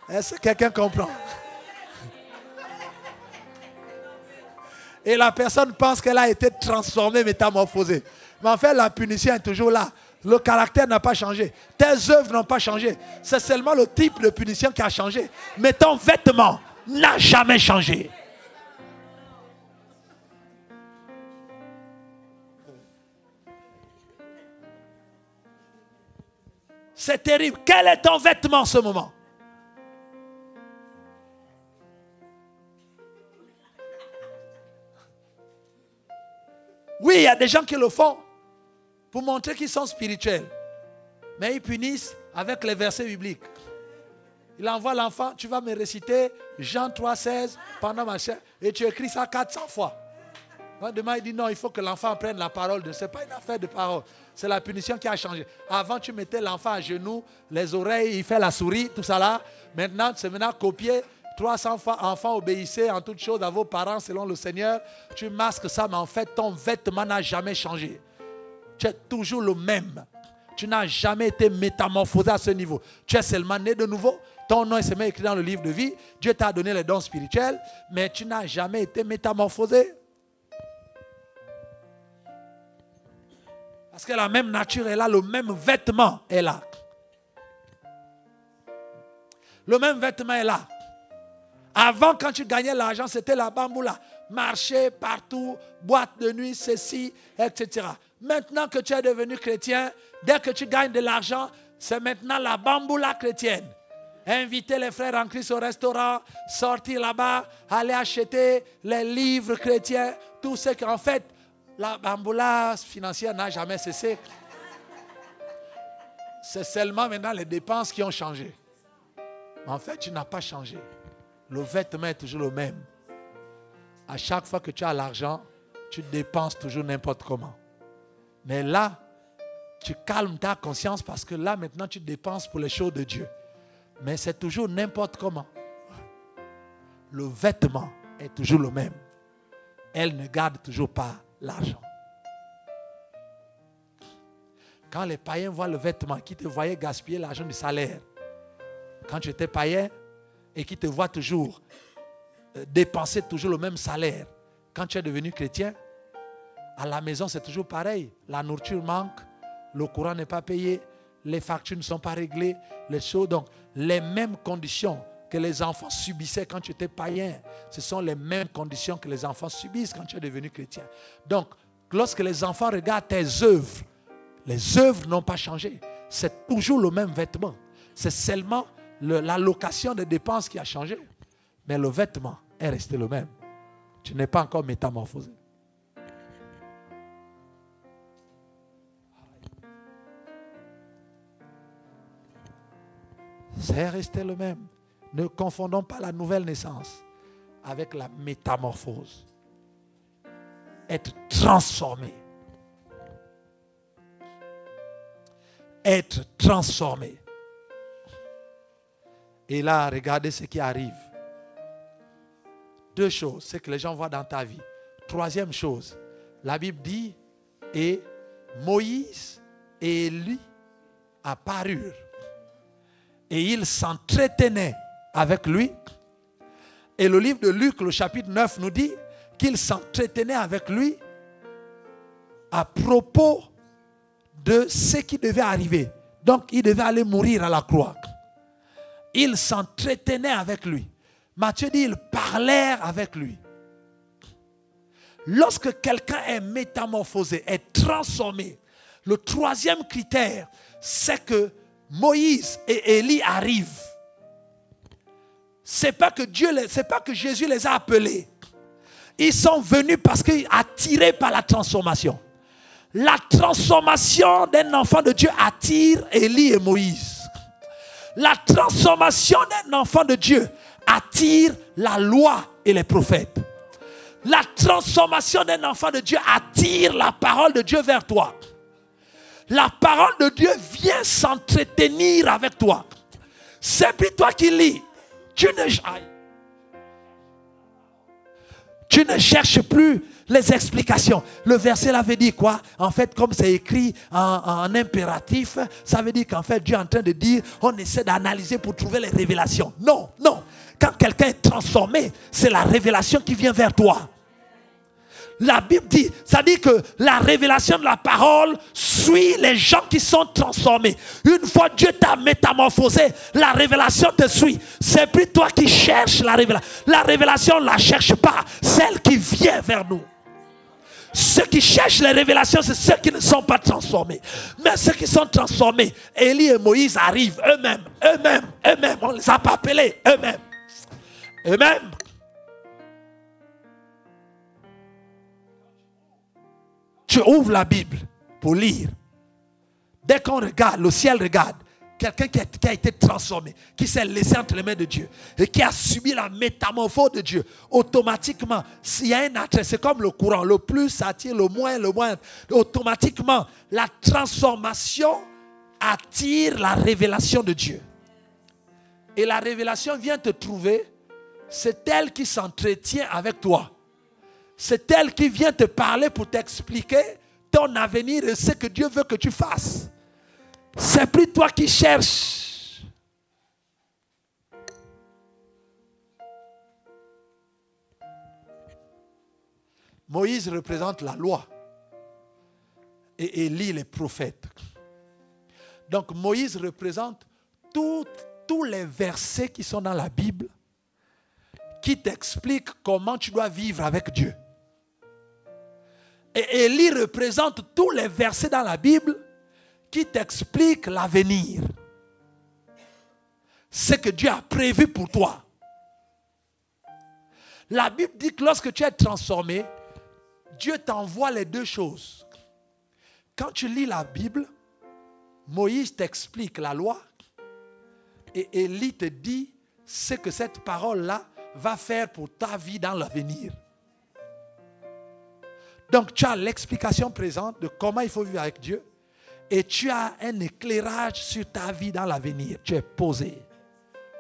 est-ce que quelqu'un comprend? Et la personne pense qu'elle a été transformée, métamorphosée. Mais en fait, la punition est toujours là. Le caractère n'a pas changé. Tes œuvres n'ont pas changé. C'est seulement le type de punition qui a changé. Mais ton vêtement n'a jamais changé. C'est terrible. Quel est ton vêtement en ce moment? Oui, il y a des gens qui le font pour montrer qu'ils sont spirituels. Mais ils punissent avec les versets bibliques. Il envoie l'enfant, tu vas me réciter Jean 3,16 pendant ma chair. Et tu écris ça 400 fois. Demain, il dit non, il faut que l'enfant prenne la parole. Ce n'est pas une affaire de parole. C'est la punition qui a changé. Avant, tu mettais l'enfant à genoux, les oreilles, il fait la souris, tout ça là. Maintenant, c'est maintenant copié. 300 fois, enfants, obéissez en toutes choses à vos parents selon le Seigneur. Tu masques ça, mais en fait, ton vêtement n'a jamais changé. Tu es toujours le même. Tu n'as jamais été métamorphosé à ce niveau. Tu es seulement né de nouveau. Ton nom est seulement écrit dans le livre de vie. Dieu t'a donné les dons spirituels, mais tu n'as jamais été métamorphosé. Parce que la même nature est là, le même vêtement est là. Le même vêtement est là. Avant, quand tu gagnais l'argent, c'était la bamboula. Marcher partout, boîte de nuit, ceci, etc. Maintenant que tu es devenu chrétien, dès que tu gagnes de l'argent, c'est maintenant la bamboula chrétienne. Inviter les frères en Christ au restaurant, sortir là-bas, aller acheter les livres chrétiens, tout ce qu'en fait, la bamboula financière n'a jamais cessé. C'est seulement maintenant les dépenses qui ont changé. En fait, tu n'as pas changé. Le vêtement est toujours le même. À chaque fois que tu as l'argent, tu dépenses toujours n'importe comment. Mais là, tu calmes ta conscience parce que là, maintenant, tu dépenses pour les choses de Dieu. Mais c'est toujours n'importe comment. Le vêtement est toujours le même. Elle ne garde toujours pas l'argent. Quand les païens voient le vêtement, qui te voyaient gaspiller l'argent du salaire, quand tu étais païen et qui te voient toujours dépenser toujours le même salaire, quand tu es devenu chrétien, à la maison c'est toujours pareil. La nourriture manque, le courant n'est pas payé, les factures ne sont pas réglées, les choses, donc les mêmes conditions que les enfants subissaient quand tu étais païen, ce sont les mêmes conditions que les enfants subissent quand tu es devenu chrétien. Donc, lorsque les enfants regardent tes œuvres, les œuvres n'ont pas changé. C'est toujours le même vêtement. C'est seulement l'allocation des dépenses qui a changé. Mais le vêtement est resté le même. Tu n'es pas encore métamorphosé. C'est resté le même. Ne confondons pas la nouvelle naissance avec la métamorphose. Être transformé. Être transformé. Et là, regardez ce qui arrive. 2 choses, c'est que les gens voient dans ta vie. 3e chose, la Bible dit, et Moïse et Élie apparurent. Et ils s'entretenaient avec lui. Et le livre de Luc, le chapitre 9, nous dit qu'ils s'entretenaient avec lui à propos de ce qui devait arriver. Donc, il devait aller mourir à la croix. Ils s'entretenaient avec lui. Matthieu dit, ils parlèrent avec lui. Lorsque quelqu'un est métamorphosé, est transformé, le troisième critère, c'est que Moïse et Élie arrivent. C'est pas que Jésus les a appelés. Ils sont venus parce qu'ils sont attirés par la transformation. La transformation d'un enfant de Dieu attire Élie et Moïse. La transformation d'un enfant de Dieu attire la loi et les prophètes. La transformation d'un enfant de Dieu attire la parole de Dieu vers toi. La parole de Dieu vient s'entretenir avec toi. C'est plus toi qui lis. Tu ne cherches plus les explications. Le verset là veut dire quoi? En fait, comme c'est écrit en impératif, ça veut dire qu'en fait, Dieu est en train de dire, on essaie d'analyser pour trouver les révélations. Non, non. Quand quelqu'un est transformé, c'est la révélation qui vient vers toi. La Bible dit, ça dit que la révélation de la parole suit les gens qui sont transformés. Une fois Dieu t'a métamorphosé, la révélation te suit. C'est plus toi qui cherches la révélation. La révélation, on ne la cherche pas. Celle qui vient vers nous. Ceux qui cherchent les révélations, c'est ceux qui ne sont pas transformés. Mais ceux qui sont transformés, Élie et Moïse arrivent eux-mêmes. On ne les a pas appelés, eux-mêmes. Eux-mêmes. Tu ouvres la Bible pour lire. Dès qu'on regarde, le ciel regarde. Quelqu'un qui a été transformé, qui s'est laissé entre les mains de Dieu et qui a subi la métamorphose de Dieu. Automatiquement, s'il y a un attrait, c'est comme le courant. Le plus ça attire, le moins. Automatiquement, la transformation attire la révélation de Dieu. Et la révélation vient te trouver. C'est elle qui s'entretient avec toi. C'est elle qui vient te parler pour t'expliquer ton avenir et ce que Dieu veut que tu fasses. C'est plus toi qui cherches. Moïse représente la loi et Élie les prophètes. Donc Moïse représente tous les versets qui sont dans la Bible qui t'expliquent comment tu dois vivre avec Dieu. Et Élie représente tous les versets dans la Bible qui t'expliquent l'avenir. Ce que Dieu a prévu pour toi. La Bible dit que lorsque tu es transformé, Dieu t'envoie les deux choses. Quand tu lis la Bible, Moïse t'explique la loi et Élie te dit ce que cette parole-là va faire pour ta vie dans l'avenir. Donc tu as l'explication présente de comment il faut vivre avec Dieu et tu as un éclairage sur ta vie dans l'avenir. Tu es posé.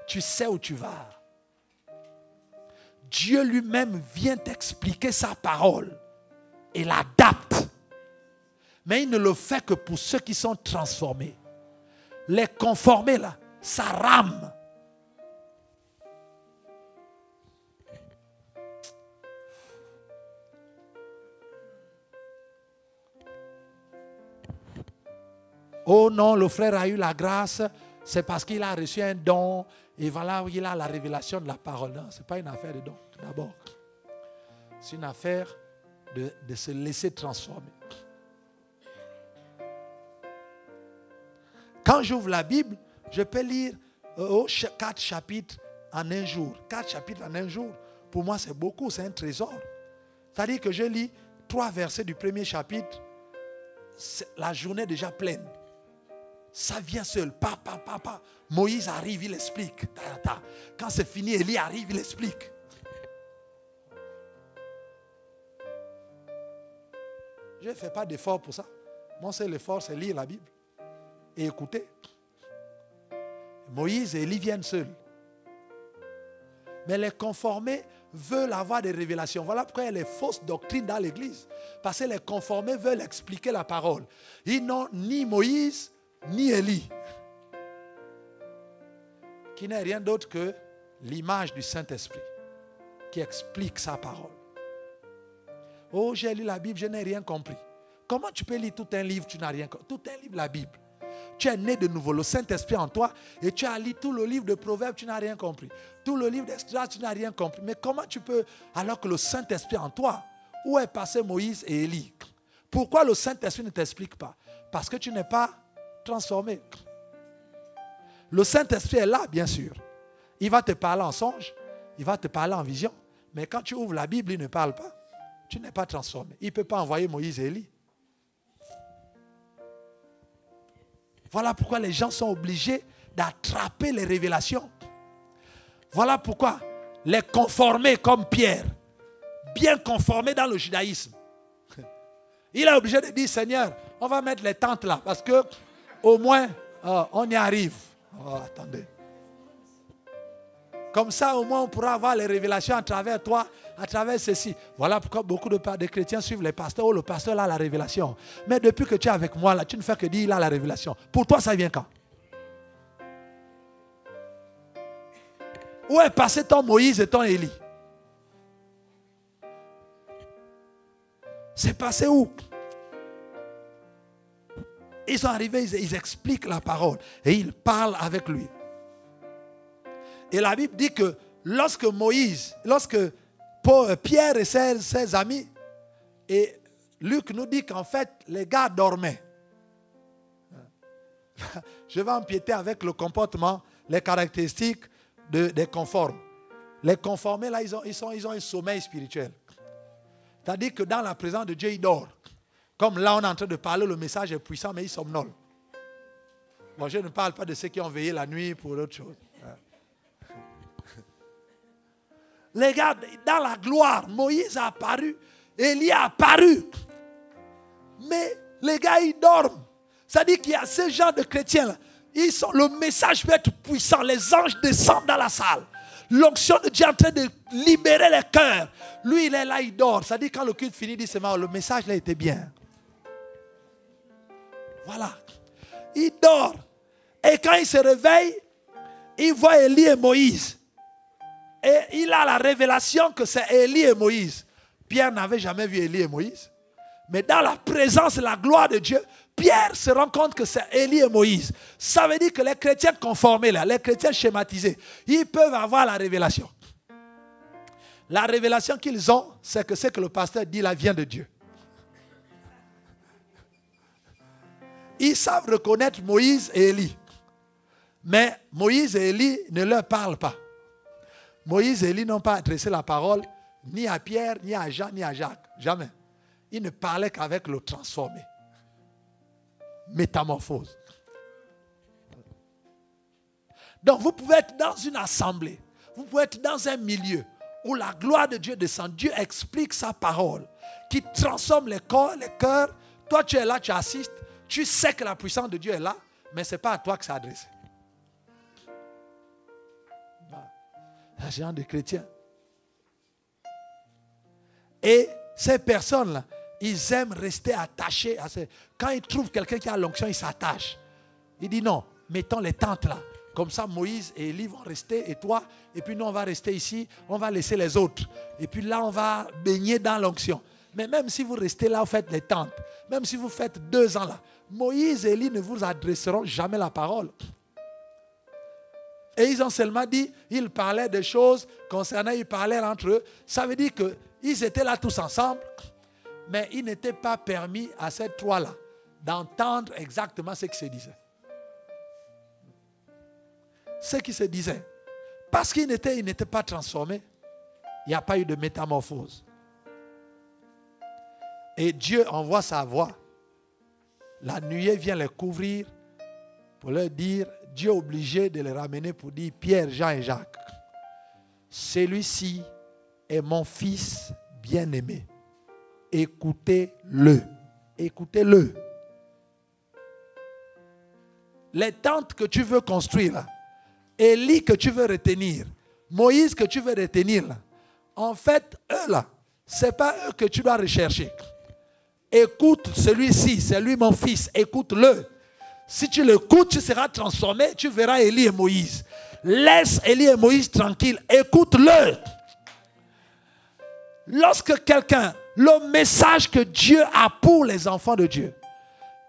Tu sais où tu vas. Dieu lui-même vient t'expliquer sa parole et l'adapte. Mais il ne le fait que pour ceux qui sont transformés. Les conformés là, ça rame. Oh non, le frère a eu la grâce, c'est parce qu'il a reçu un don et voilà où il a la révélation de la parole. Non, ce n'est pas une affaire de don, d'abord. C'est une affaire de se laisser transformer. Quand j'ouvre la Bible, je peux lire 4 chapitres en un jour. 4 chapitres en un jour, pour moi c'est beaucoup, c'est un trésor. C'est-à-dire que je lis 3 versets du premier chapitre, la journée est déjà pleine. Ça vient seul. Moïse arrive, il explique. Quand c'est fini, Élie arrive, il explique. Je ne fais pas d'effort pour ça. Mon seul effort, c'est lire la Bible et écouter. Moïse et Élie viennent seuls. Mais les conformés veulent avoir des révélations. Voilà pourquoi il y a les fausses doctrines dans l'église. Parce que les conformés veulent expliquer la parole. Ils n'ont ni Moïse, ni Élie, qui n'est rien d'autre que l'image du Saint-Esprit qui explique sa parole. Oh, j'ai lu la Bible, je n'ai rien compris. comment tu peux lire tout un livre, tu n'as rien compris? Tout un livre, la Bible. Tu es né de nouveau, le Saint-Esprit en toi, et tu as lu tout le livre de Proverbes, tu n'as rien compris. Tout le livre d'Esdras, tu n'as rien compris. Mais comment tu peux, alors que le Saint-Esprit en toi, où est passé Moïse et Élie? Pourquoi le Saint-Esprit ne t'explique pas? Parce que tu n'es pas transformé. Le Saint-Esprit est là, bien sûr. Il va te parler en songe, il va te parler en vision. Mais quand tu ouvres la Bible, il ne parle pas. Tu n'es pas transformé. Il ne peut pas envoyer Moïse et Élie. Voilà pourquoi les gens sont obligés d'attraper les révélations. Voilà pourquoi les conformer comme Pierre, bien conformés dans le judaïsme. Il est obligé de dire, Seigneur, on va mettre les tentes là, parce que au moins, on y arrive. Oh, attendez. Comme ça, au moins, on pourra avoir les révélations à travers toi, à travers ceci. Voilà pourquoi beaucoup de chrétiens suivent les pasteurs. Oh, le pasteur a la révélation. Mais depuis que tu es avec moi, là, tu ne fais que dire il a la révélation. Pour toi, ça vient quand? Où est passé ton Moïse et ton Élie? C'est passé où? Ils sont arrivés, ils expliquent la parole et ils parlent avec lui. Et la Bible dit que lorsque Pierre et ses amis, et Luc nous dit qu'en fait, les gars dormaient. Je vais empiéter avec le comportement, les caractéristiques des conformes. Les conformés, là, ils ont un sommeil spirituel. C'est-à-dire que dans la présence de Dieu, ils dorment. Comme là, on est en train de parler, le message est puissant, mais ils somnolent. Bon, je ne parle pas de ceux qui ont veillé la nuit pour autre chose. Les gars, dans la gloire, Moïse a apparu, Élie a apparu. Mais les gars, ils dorment. C'est-à-dire qu'il y a ce genre de chrétiens-là. Le message peut être puissant. Les anges descendent dans la salle. L'onction de Dieu est en train de libérer les cœurs. Lui, il est là, il dort. C'est-à-dire quand le culte finit, il dit, c'est marrant, le message là était bien. Voilà. Il dort. Et quand il se réveille, il voit Élie et Moïse. Et il a la révélation que c'est Élie et Moïse. Pierre n'avait jamais vu Élie et Moïse. Mais dans la présence et la gloire de Dieu, Pierre se rend compte que c'est Élie et Moïse. Ça veut dire que les chrétiens conformés, là, les chrétiens schématisés, ils peuvent avoir la révélation. La révélation qu'ils ont, c'est que ce que le pasteur dit là vient de Dieu. Ils savent reconnaître Moïse et Élie. Mais Moïse et Élie ne leur parlent pas. Moïse et Élie n'ont pas adressé la parole ni à Pierre, ni à Jean, ni à Jacques. Jamais. Ils ne parlaient qu'avec le transformé. Métamorphose. Donc vous pouvez être dans une assemblée. Vous pouvez être dans un milieu où la gloire de Dieu descend. Dieu explique sa parole qui transforme les corps, les cœurs. Toi tu es là, tu assistes. Tu sais que la puissance de Dieu est là, mais ce n'est pas à toi que c'est adressé. Un genre de chrétiens. Et ces personnes-là, ils aiment rester attachés à ces... Quand ils trouvent quelqu'un qui a l'onction, ils s'attachent. Ils disent non, mettons les tentes là. Comme ça, Moïse et Élie vont rester et toi. Et puis nous, on va rester ici. On va laisser les autres. Et puis là, on va baigner dans l'onction. Mais même si vous restez là, vous faites les tentes. Même si vous faites 2 ans là. Moïse et Élie ne vous adresseront jamais la parole. Et ils ont seulement dit, ils parlaient des choses concernant, ils parlaient entre eux. Ça veut dire qu'ils étaient là tous ensemble. Mais il n'était pas permis à ces 3-là d'entendre exactement ce qui se disait. Ce qui se disait. Parce qu'ils n'étaient pas transformés, il n'y a pas eu de métamorphose. Et Dieu envoie sa voix. La nuée vient les couvrir pour leur dire, Dieu est obligé de les ramener pour dire Pierre, Jean et Jacques. Celui-ci est mon fils bien-aimé. Écoutez-le. Écoutez-le. Les tentes que tu veux construire, là, Élie que tu veux retenir, Moïse que tu veux retenir, là, en fait, eux là, ce n'est pas eux que tu dois rechercher. Écoute celui-ci, c'est lui mon fils, écoute-le. Si tu l'écoutes, tu seras transformé, tu verras Élie et Moïse. Laisse Élie et Moïse tranquilles, écoute-le. Lorsque quelqu'un Le message que Dieu a pour les enfants de Dieu,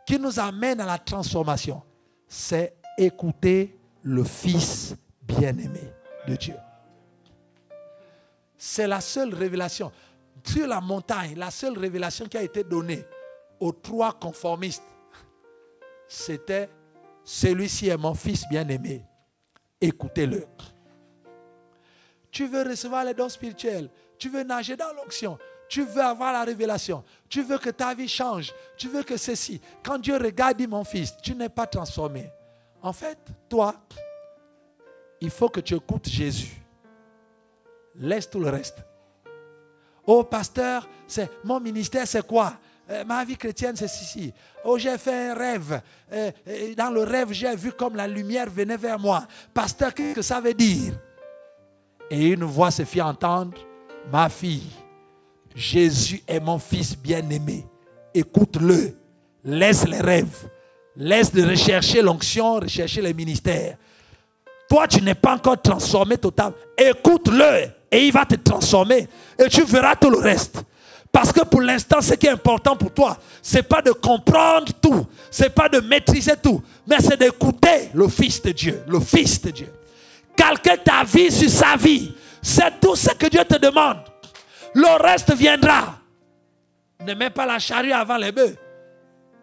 qui nous amène à la transformation, c'est écouter le Fils bien-aimé de Dieu. C'est la seule révélation. Sur la montagne, la seule révélation qui a été donnée aux 3 conformistes, c'était « Celui-ci est mon Fils bien-aimé, écoutez-le ». Tu veux recevoir les dons spirituels, tu veux nager dans l'onction, tu veux avoir la révélation, tu veux que ta vie change, tu veux que ceci. Quand Dieu regarde, dit mon fils, tu n'es pas transformé. En fait, toi, il faut que tu écoutes Jésus. Laisse tout le reste. Oh pasteur, mon ministère c'est quoi? Ma vie chrétienne c'est ceci. Oh j'ai fait un rêve. Dans le rêve j'ai vu comme la lumière venait vers moi. Pasteur, qu'est-ce que ça veut dire? Et une voix se fit entendre. Ma fille, Jésus est mon fils bien-aimé. Écoute-le. Laisse les rêves. Laisse de rechercher l'onction, rechercher les ministères. Toi, tu n'es pas encore transformé totalement. Écoute-le et il va te transformer. Et tu verras tout le reste. Parce que pour l'instant, ce qui est important pour toi, ce n'est pas de comprendre tout. Ce n'est pas de maîtriser tout. Mais c'est d'écouter le Fils de Dieu. Le Fils de Dieu. Calquer ta vie sur sa vie. C'est tout ce que Dieu te demande. Le reste viendra. Ne mets pas la charrue avant les bœufs.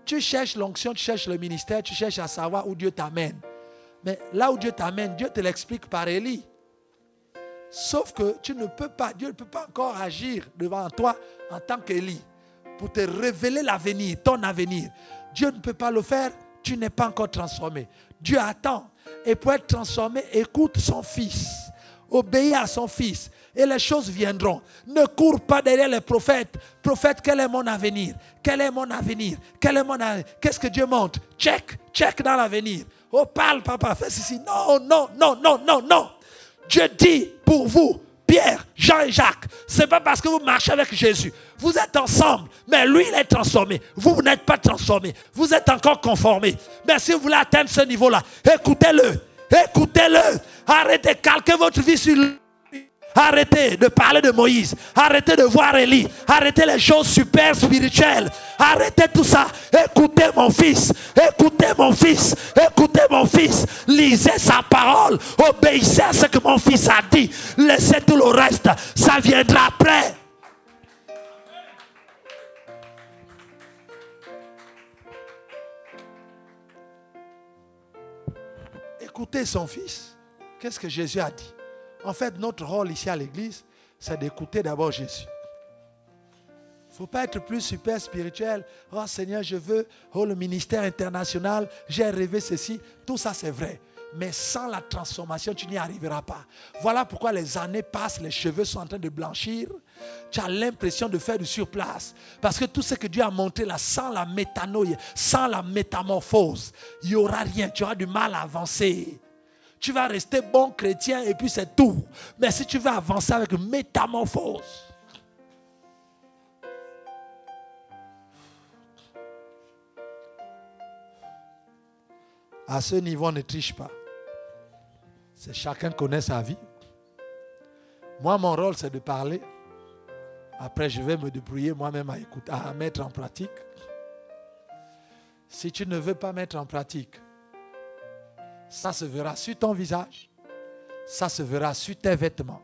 Tu cherches l'onction, tu cherches le ministère, tu cherches à savoir où Dieu t'amène. Mais là où Dieu t'amène, Dieu te l'explique par Élie. Sauf que tu ne peux pas, Dieu ne peut pas encore agir devant toi en tant qu'Élie pour te révéler l'avenir, ton avenir. Dieu ne peut pas le faire, tu n'es pas encore transformé. Dieu attend. Et pour être transformé, écoute son fils. Obéis à son fils. Et les choses viendront. Ne cours pas derrière les prophètes. Prophète, quel est mon avenir? Quel est mon avenir? Quel est mon avenir? Qu'est-ce que Dieu montre? Check dans l'avenir. Oh, parle, papa, fais ceci. Non, non, non, non, non, non. Dieu dit pour vous, Pierre, Jean et Jacques, ce n'est pas parce que vous marchez avec Jésus. Vous êtes ensemble, mais lui, il est transformé. Vous n'êtes pas transformé. Vous êtes encore conformé. Mais si vous voulez atteindre ce niveau-là, écoutez-le. Écoutez-le. Arrêtez, calquez votre vie sur lui. Arrêtez de parler de Moïse. Arrêtez de voir Élie. Arrêtez les choses super spirituelles. Arrêtez tout ça. Écoutez mon fils. Écoutez mon fils. Écoutez mon fils. Lisez sa parole. Obéissez à ce que mon fils a dit. Laissez tout le reste. Ça viendra après. Écoutez son fils. Qu'est-ce que Jésus a dit? En fait, notre rôle ici à l'église, c'est d'écouter d'abord Jésus. Il ne faut pas être plus super spirituel. Oh Seigneur, je veux le ministère international. J'ai rêvé ceci. Tout ça, c'est vrai. Mais sans la transformation, tu n'y arriveras pas. Voilà pourquoi les années passent, les cheveux sont en train de blanchir. Tu as l'impression de faire du surplace. Parce que tout ce que Dieu a montré là, sans la métanoïa, sans la métamorphose, il n'y aura rien. Tu auras du mal à avancer. Tu vas rester bon chrétien et puis c'est tout. Mais si tu veux avancer avec une métamorphose, à ce niveau, on ne triche pas. C'est chacun connaît sa vie. Moi, mon rôle, c'est de parler. Après, je vais me débrouiller moi-même à écouter, à mettre en pratique. Si tu ne veux pas mettre en pratique, ça se verra sur ton visage. Ça se verra sur tes vêtements.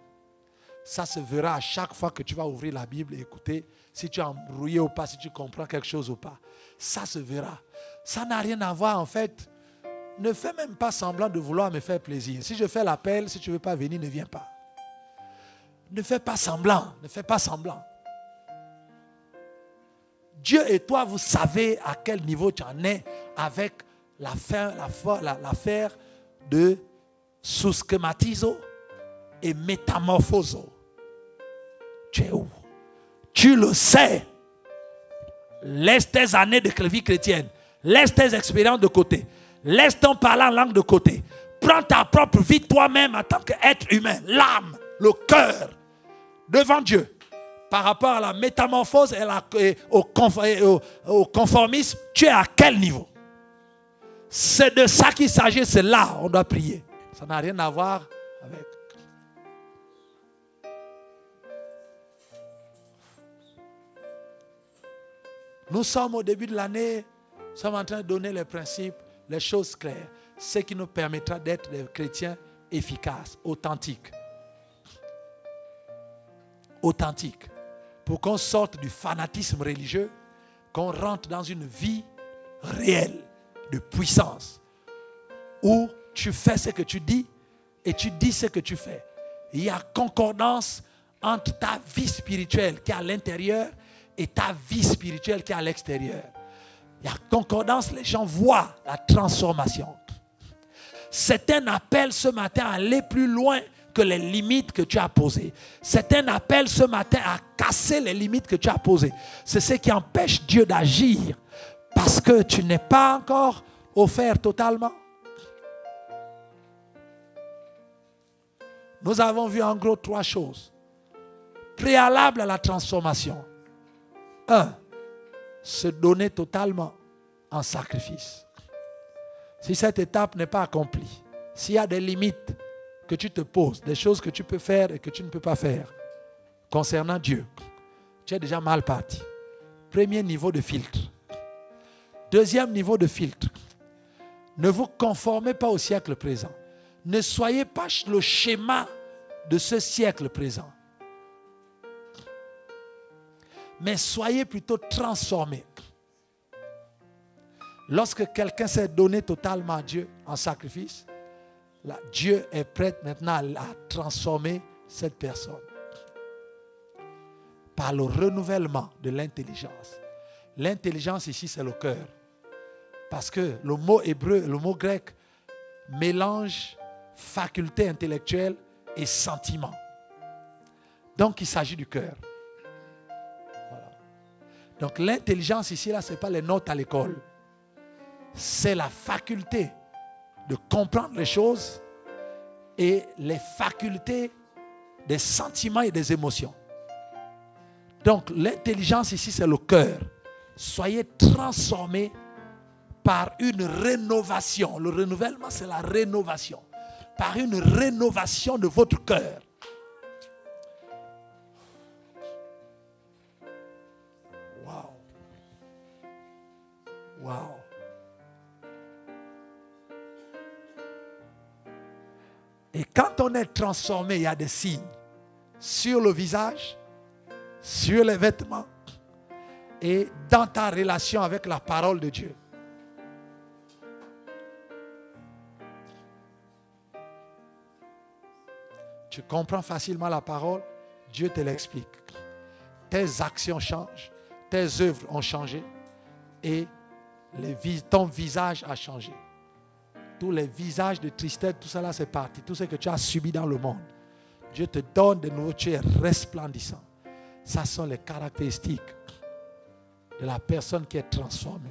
Ça se verra à chaque fois que tu vas ouvrir la Bible et écouter si tu es embrouillé ou pas, si tu comprends quelque chose ou pas. Ça se verra. Ça n'a rien à voir en fait. Ne fais même pas semblant de vouloir me faire plaisir. Si je fais l'appel, si tu ne veux pas venir, ne viens pas. Ne fais pas semblant. Ne fais pas semblant. Dieu et toi, vous savez à quel niveau tu en es avec l'affaire de sous-schématiso et métamorphoso. Tu es où? Tu le sais. Laisse tes années de vie chrétienne. Laisse tes expériences de côté. Laisse ton parler en langue de côté. Prends ta propre vie toi-même en tant qu'être humain. L'âme, le cœur, devant Dieu. Par rapport à la métamorphose et au conformisme, tu es à quel niveau? C'est de ça qu'il s'agit, c'est là on doit prier. Ça n'a rien à voir avec. Nous sommes au début de l'année, nous sommes en train de donner les principes, les choses claires, ce qui nous permettra d'être des chrétiens efficaces, authentiques. Authentiques. Pour qu'on sorte du fanatisme religieux, qu'on rentre dans une vie réelle de puissance, où tu fais ce que tu dis et tu dis ce que tu fais. Il y a concordance entre ta vie spirituelle qui est à l'intérieur et ta vie spirituelle qui est à l'extérieur. Il y a concordance, les gens voient la transformation. C'est un appel ce matin à aller plus loin que les limites que tu as posées. C'est un appel ce matin à casser les limites que tu as posées. C'est ce qui empêche Dieu d'agir parce que tu n'es pas encore offert totalement. Nous avons vu en gros 3 choses préalables à la transformation. 1. Se donner totalement en sacrifice. Si cette étape n'est pas accomplie, s'il y a des limites que tu te poses, des choses que tu peux faire et que tu ne peux pas faire concernant Dieu, tu es déjà mal parti. Premier niveau de filtre. Deuxième niveau de filtre. Ne vous conformez pas au siècle présent. Ne soyez pas le schéma de ce siècle présent. Mais soyez plutôt transformés. Lorsque quelqu'un s'est donné totalement à Dieu en sacrifice, là, Dieu est prêt maintenant à transformer cette personne par le renouvellement de l'intelligence. L'intelligence ici, c'est le cœur. Parce que le mot hébreu, le mot grec mélange faculté intellectuelle et sentiment. Donc, il s'agit du cœur. Voilà. Donc, l'intelligence ici, là, ce n'est pas les notes à l'école. C'est la faculté de comprendre les choses et les facultés des sentiments et des émotions. Donc, l'intelligence ici, c'est le cœur. Soyez transformés par une rénovation. Le renouvellement, c'est la rénovation. Par une rénovation de votre cœur. Wow. Wow. Et quand on est transformé, il y a des signes sur le visage, sur les vêtements et dans ta relation avec la parole de Dieu. Tu comprends facilement la parole, Dieu te l'explique. Tes actions changent, tes œuvres ont changé et ton visage a changé. Tous les visages de tristesse, tout ça là c'est parti. Tout ce que tu as subi dans le monde. Dieu te donne de nouveau, tu es resplendissant. Ça sont les caractéristiques de la personne qui est transformée.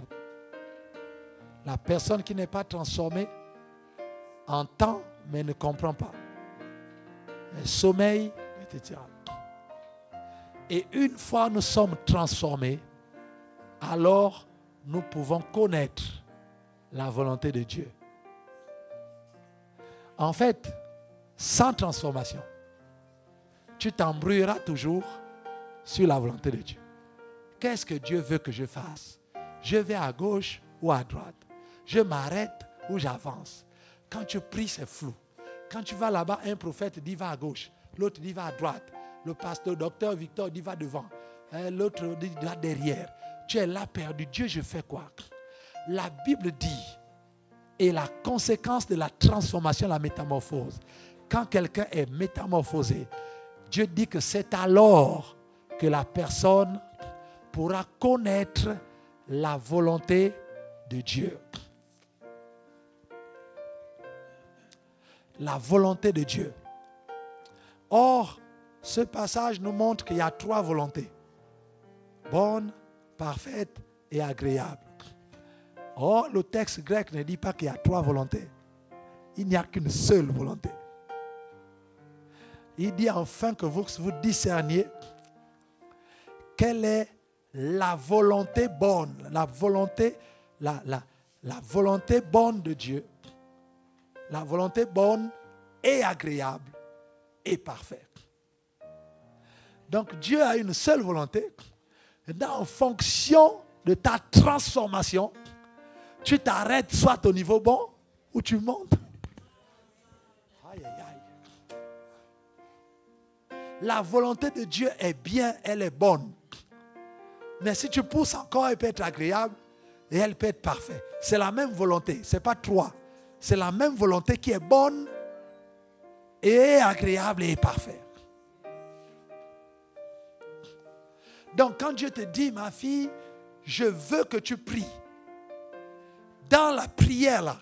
La personne qui n'est pas transformée entend mais ne comprend pas. Elle sommeille, etc. Et une fois nous sommes transformés, alors nous pouvons connaître la volonté de Dieu. En fait, sans transformation, tu t'embrouilleras toujours sur la volonté de Dieu. Qu'est-ce que Dieu veut que je fasse? Je vais à gauche ou à droite? Je m'arrête ou j'avance? Quand tu pries, c'est flou. Quand tu vas là-bas, un prophète dit va à gauche, l'autre dit va à droite. Le pasteur, docteur Victor dit va devant, l'autre dit va derrière. Tu es là perdu. Dieu, je fais quoi? La Bible dit, et la conséquence de la transformation, la métamorphose. Quand quelqu'un est métamorphosé, Dieu dit que c'est alors que la personne pourra connaître la volonté de Dieu. La volonté de Dieu. Or, ce passage nous montre qu'il y a 3 volontés. Bonne, parfaite et agréable. Or, le texte grec ne dit pas qu'il y a 3 volontés. Il n'y a qu'une seule volonté. Il dit enfin que vous discerniez quelle est la volonté bonne, la volonté bonne de Dieu, la volonté bonne et agréable et parfaite. Donc Dieu a une seule volonté. En fonction de ta transformation, tu t'arrêtes soit au niveau bon ou tu montes. Aïe, aïe, aïe. La volonté de Dieu est bien, elle est bonne. Mais si tu pousses encore, elle peut être agréable et elle peut être parfaite. C'est la même volonté, ce n'est pas trois. C'est la même volonté qui est bonne et agréable et parfaite. Donc quand Dieu te dit, ma fille, je veux que tu pries. Dans la prière, là,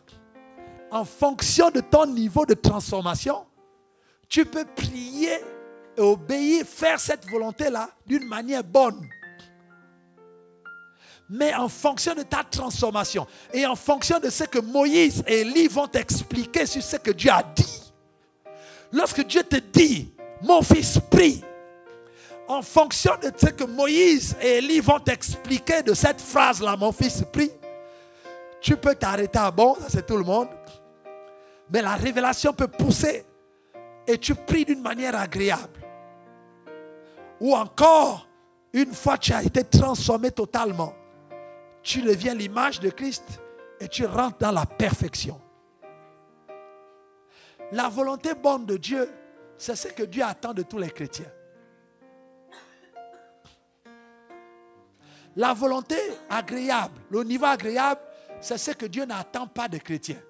en fonction de ton niveau de transformation, tu peux prier et obéir, faire cette volonté-là d'une manière bonne. Mais en fonction de ta transformation et en fonction de ce que Moïse et Élie vont t'expliquer sur ce que Dieu a dit. Lorsque Dieu te dit, mon fils, prie, en fonction de ce que Moïse et Élie vont t'expliquer de cette phrase-là, mon fils, prie, tu peux t'arrêter à bon, ça c'est tout le monde. Mais la révélation peut pousser et tu pries d'une manière agréable. Ou encore, une fois que tu as été transformé totalement, tu deviens l'image de Christ et tu rentres dans la perfection. La volonté bonne de Dieu, c'est ce que Dieu attend de tous les chrétiens. La volonté agréable, le niveau agréable, c'est ce que Dieu n'attend pas des chrétiens.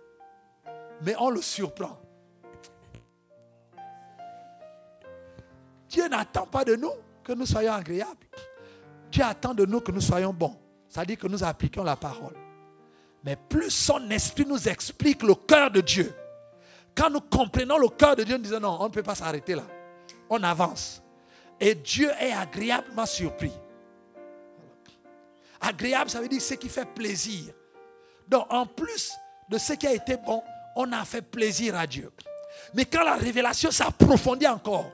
Mais on le surprend. Dieu n'attend pas de nous que nous soyons agréables. Dieu attend de nous que nous soyons bons. C'est-à-dire que nous appliquions la parole. Mais plus son esprit nous explique le cœur de Dieu, quand nous comprenons le cœur de Dieu, nous disons non, on ne peut pas s'arrêter là. On avance. Et Dieu est agréablement surpris. Agréable, ça veut dire ce qui fait plaisir. Donc, en plus de ce qui a été bon, on a fait plaisir à Dieu. Mais quand la révélation s'approfondit encore,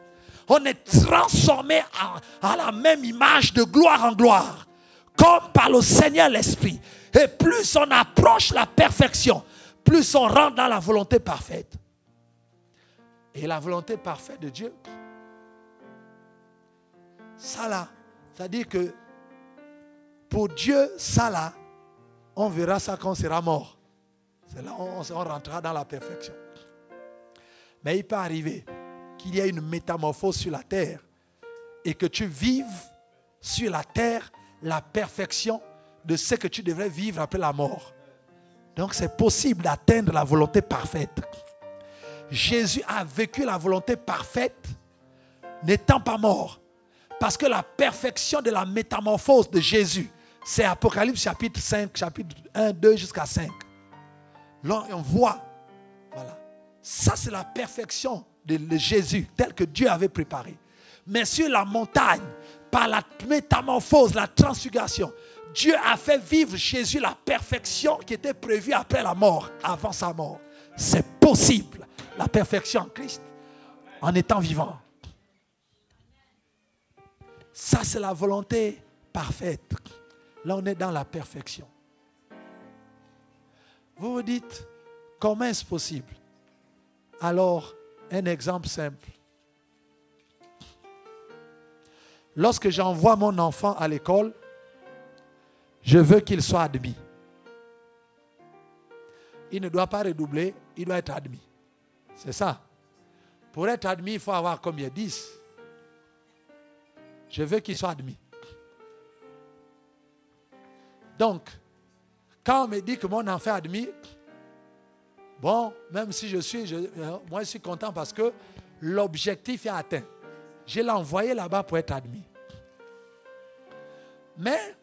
on est transformé à la même image de gloire en gloire, comme par le Seigneur l'Esprit. Et plus on approche la perfection, plus on rentre dans la volonté parfaite. Et la volonté parfaite de Dieu, ça là, c'est-à-dire que pour Dieu, ça là, on verra ça quand on sera mort. C'est là on rentrera dans la perfection. Mais il peut arriver qu'il y ait une métamorphose sur la terre et que tu vives sur la terre la perfection de ce que tu devrais vivre après la mort. Donc c'est possible d'atteindre la volonté parfaite. Jésus a vécu la volonté parfaite n'étant pas mort. Parce que la perfection de la métamorphose de Jésus, c'est Apocalypse chapitre 5, chapitre 1, 2 jusqu'à 5. Là, on voit, voilà. Ça, c'est la perfection de Jésus, telle que Dieu avait préparée. Mais sur la montagne, par la métamorphose, la transfiguration, Dieu a fait vivre Jésus la perfection qui était prévue après la mort, avant sa mort. C'est possible, la perfection en Christ, en étant vivant. Ça, c'est la volonté parfaite. Là, on est dans la perfection. Vous vous dites, comment est-ce possible? Alors, un exemple simple. Lorsque j'envoie mon enfant à l'école, je veux qu'il soit admis. Il ne doit pas redoubler, il doit être admis. C'est ça. Pour être admis, il faut avoir combien? 10. Je veux qu'il soit admis. Donc, quand on me dit que mon enfant est admis, bon, même si moi je suis content parce que l'objectif est atteint. Je l'ai envoyé là-bas pour être admis. Mais,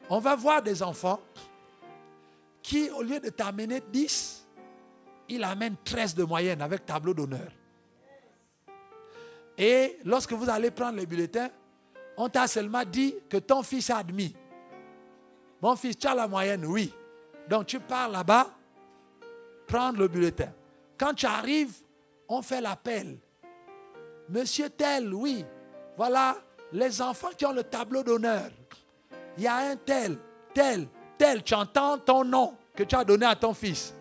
on va voir des enfants qui, au lieu de t'amener 10, il amène 13 de moyenne avec tableau d'honneur. Et lorsque vous allez prendre les bulletins, on t'a seulement dit que ton fils est admis. Mon fils, tu as la moyenne, oui. Donc tu pars là-bas, prendre le bulletin. Quand tu arrives, on fait l'appel. Monsieur tel, oui. Voilà les enfants qui ont le tableau d'honneur. Il y a un tel, tel, tel. Tu entends ton nom que tu as donné à ton fils.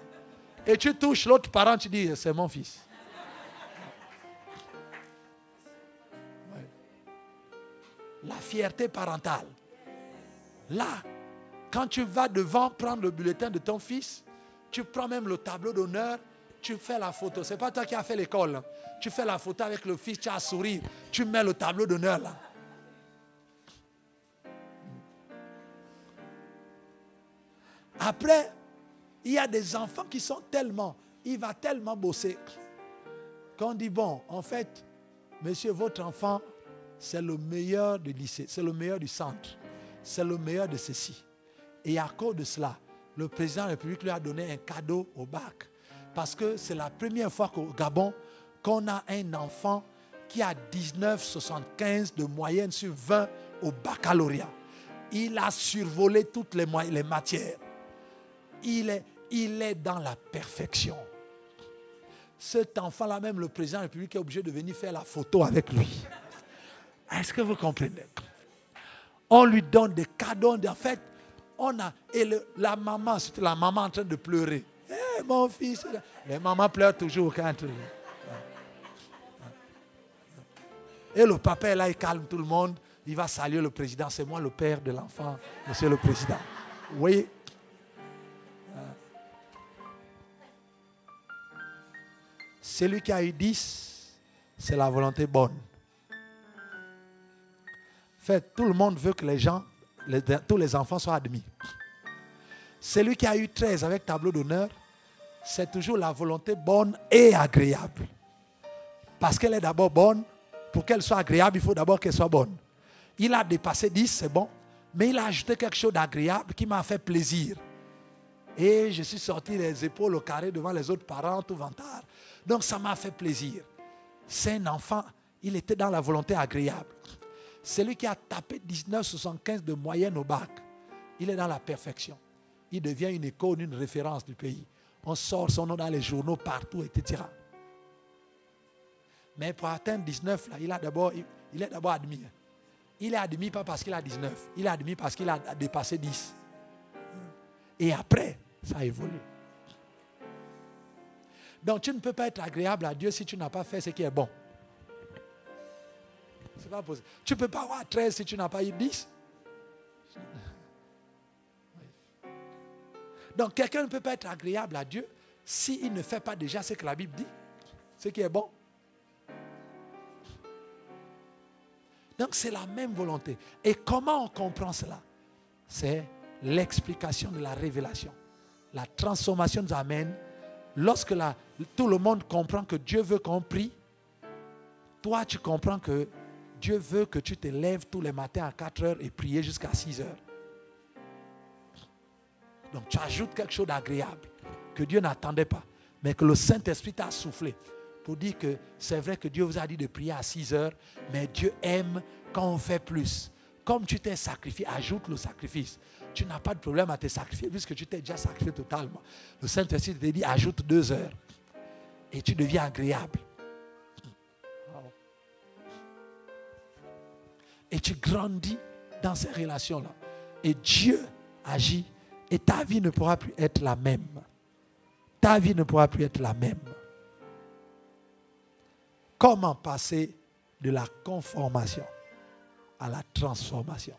Et tu touches l'autre parent, tu dis, c'est mon fils. La fierté parentale. Là, Quand tu vas devant prendre le bulletin de ton fils, tu prends même le tableau d'honneur, tu fais la photo. Ce n'est pas toi qui as fait l'école. Hein. Tu fais la photo avec le fils, tu as souri, tu mets le tableau d'honneur là. Après, il y a des enfants qui sont tellement, il va tellement bosser qu'on dit, bon, en fait, monsieur, votre enfant, c'est le meilleur du lycée, c'est le meilleur du centre, c'est le meilleur de ceci. Et à cause de cela, le président de la République lui a donné un cadeau au bac. Parce que c'est la première fois qu'au Gabon, qu'on a un enfant qui a 19,75 de moyenne sur 20 au baccalauréat. Il a survolé toutes les matières. Il est dans la perfection. Cet enfant-là, même le président de la République est obligé de venir faire la photo avec lui. Est-ce que vous comprenez? On lui donne des cadeaux. En fait, la maman, c'était la maman en train de pleurer. Hey, mon fils. Les mamans pleurent toujours quand... Et le papa est là, il calme tout le monde. Il va saluer le président. C'est moi le père de l'enfant, monsieur le président. Oui. Celui qui a eu 10, c'est la volonté bonne. En fait, tout le monde veut que tous les enfants soient admis. Celui qui a eu 13 avec tableau d'honneur, c'est toujours la volonté bonne et agréable. Parce qu'elle est d'abord bonne. Pour qu'elle soit agréable, il faut d'abord qu'elle soit bonne. Il a dépassé 10, c'est bon. Mais il a ajouté quelque chose d'agréable qui m'a fait plaisir. Et je suis sorti les épaules au carré devant les autres parents, tout vantard. Donc ça m'a fait plaisir. C'est un enfant, il était dans la volonté agréable. Celui qui a tapé 19,75 de moyenne au bac, il est dans la perfection. Il devient une icône, une référence du pays. On sort son nom dans les journaux partout, etc. Mais pour atteindre 19, là, il est d'abord admis. Il est admis pas parce qu'il a 19. Il est admis parce qu'il a dépassé 10. Et après, ça évolue. Donc tu ne peux pas être agréable à Dieu si tu n'as pas fait ce qui est bon. C'est pas possible. Tu ne peux pas avoir 13 si tu n'as pas eu 10. Donc quelqu'un ne peut pas être agréable à Dieu s'il ne fait pas déjà ce que la Bible dit, ce qui est bon. Donc c'est la même volonté. Et comment on comprend cela? C'est l'explication de la révélation. La transformation nous amène, lorsque tout le monde comprend que Dieu veut qu'on prie, toi tu comprends que Dieu veut que tu te lèves tous les matins à 4 heures et prier jusqu'à 6 heures. Donc tu ajoutes quelque chose d'agréable que Dieu n'attendait pas, mais que le Saint-Esprit t'a soufflé pour dire que c'est vrai que Dieu vous a dit de prier à 6 heures, mais Dieu aime quand on fait plus. Comme tu t'es sacrifié, ajoute le sacrifice. Tu n'as pas de problème à te sacrifier puisque tu t'es déjà sacrifié totalement. Le Saint-Esprit te dit ajoute 2 heures et tu deviens agréable. Et tu grandis dans ces relations-là. Et Dieu agit et ta vie ne pourra plus être la même. Ta vie ne pourra plus être la même. Comment passer de la conformation à la transformation?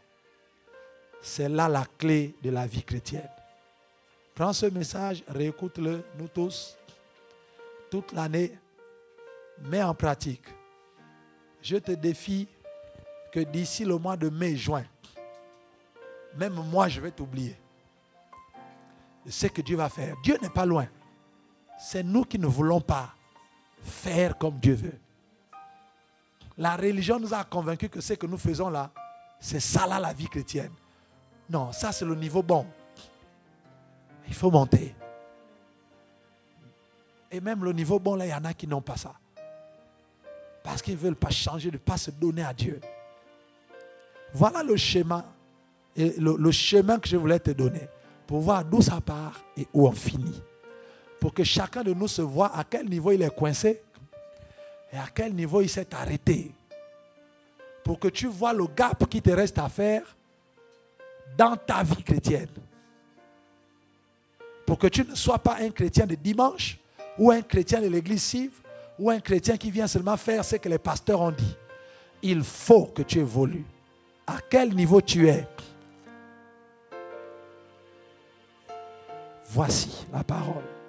C'est là la clé de la vie chrétienne. Prends ce message, réécoute-le, nous tous, toute l'année, mets en pratique. Je te défie que d'ici le mois de mai-juin, même moi je vais t'oublier. Je sais que Dieu va faire. Dieu n'est pas loin. C'est nous qui ne voulons pas faire comme Dieu veut. La religion nous a convaincus que ce que nous faisons là, c'est ça là la vie chrétienne. Non, ça c'est le niveau bon. Il faut monter. Et même le niveau bon là, il y en a qui n'ont pas ça. Parce qu'ils ne veulent pas changer, de ne pas se donner à Dieu. Voilà le schéma, et le chemin que je voulais te donner pour voir d'où ça part et où on finit. Pour que chacun de nous se voit à quel niveau il est coincé et à quel niveau il s'est arrêté. Pour que tu vois le gap qui te reste à faire dans ta vie chrétienne. Pour que tu ne sois pas un chrétien de dimanche ou un chrétien de l'église Sive ou un chrétien qui vient seulement faire ce que les pasteurs ont dit. Il faut que tu évolues. À quel niveau tu es? Voici la parole.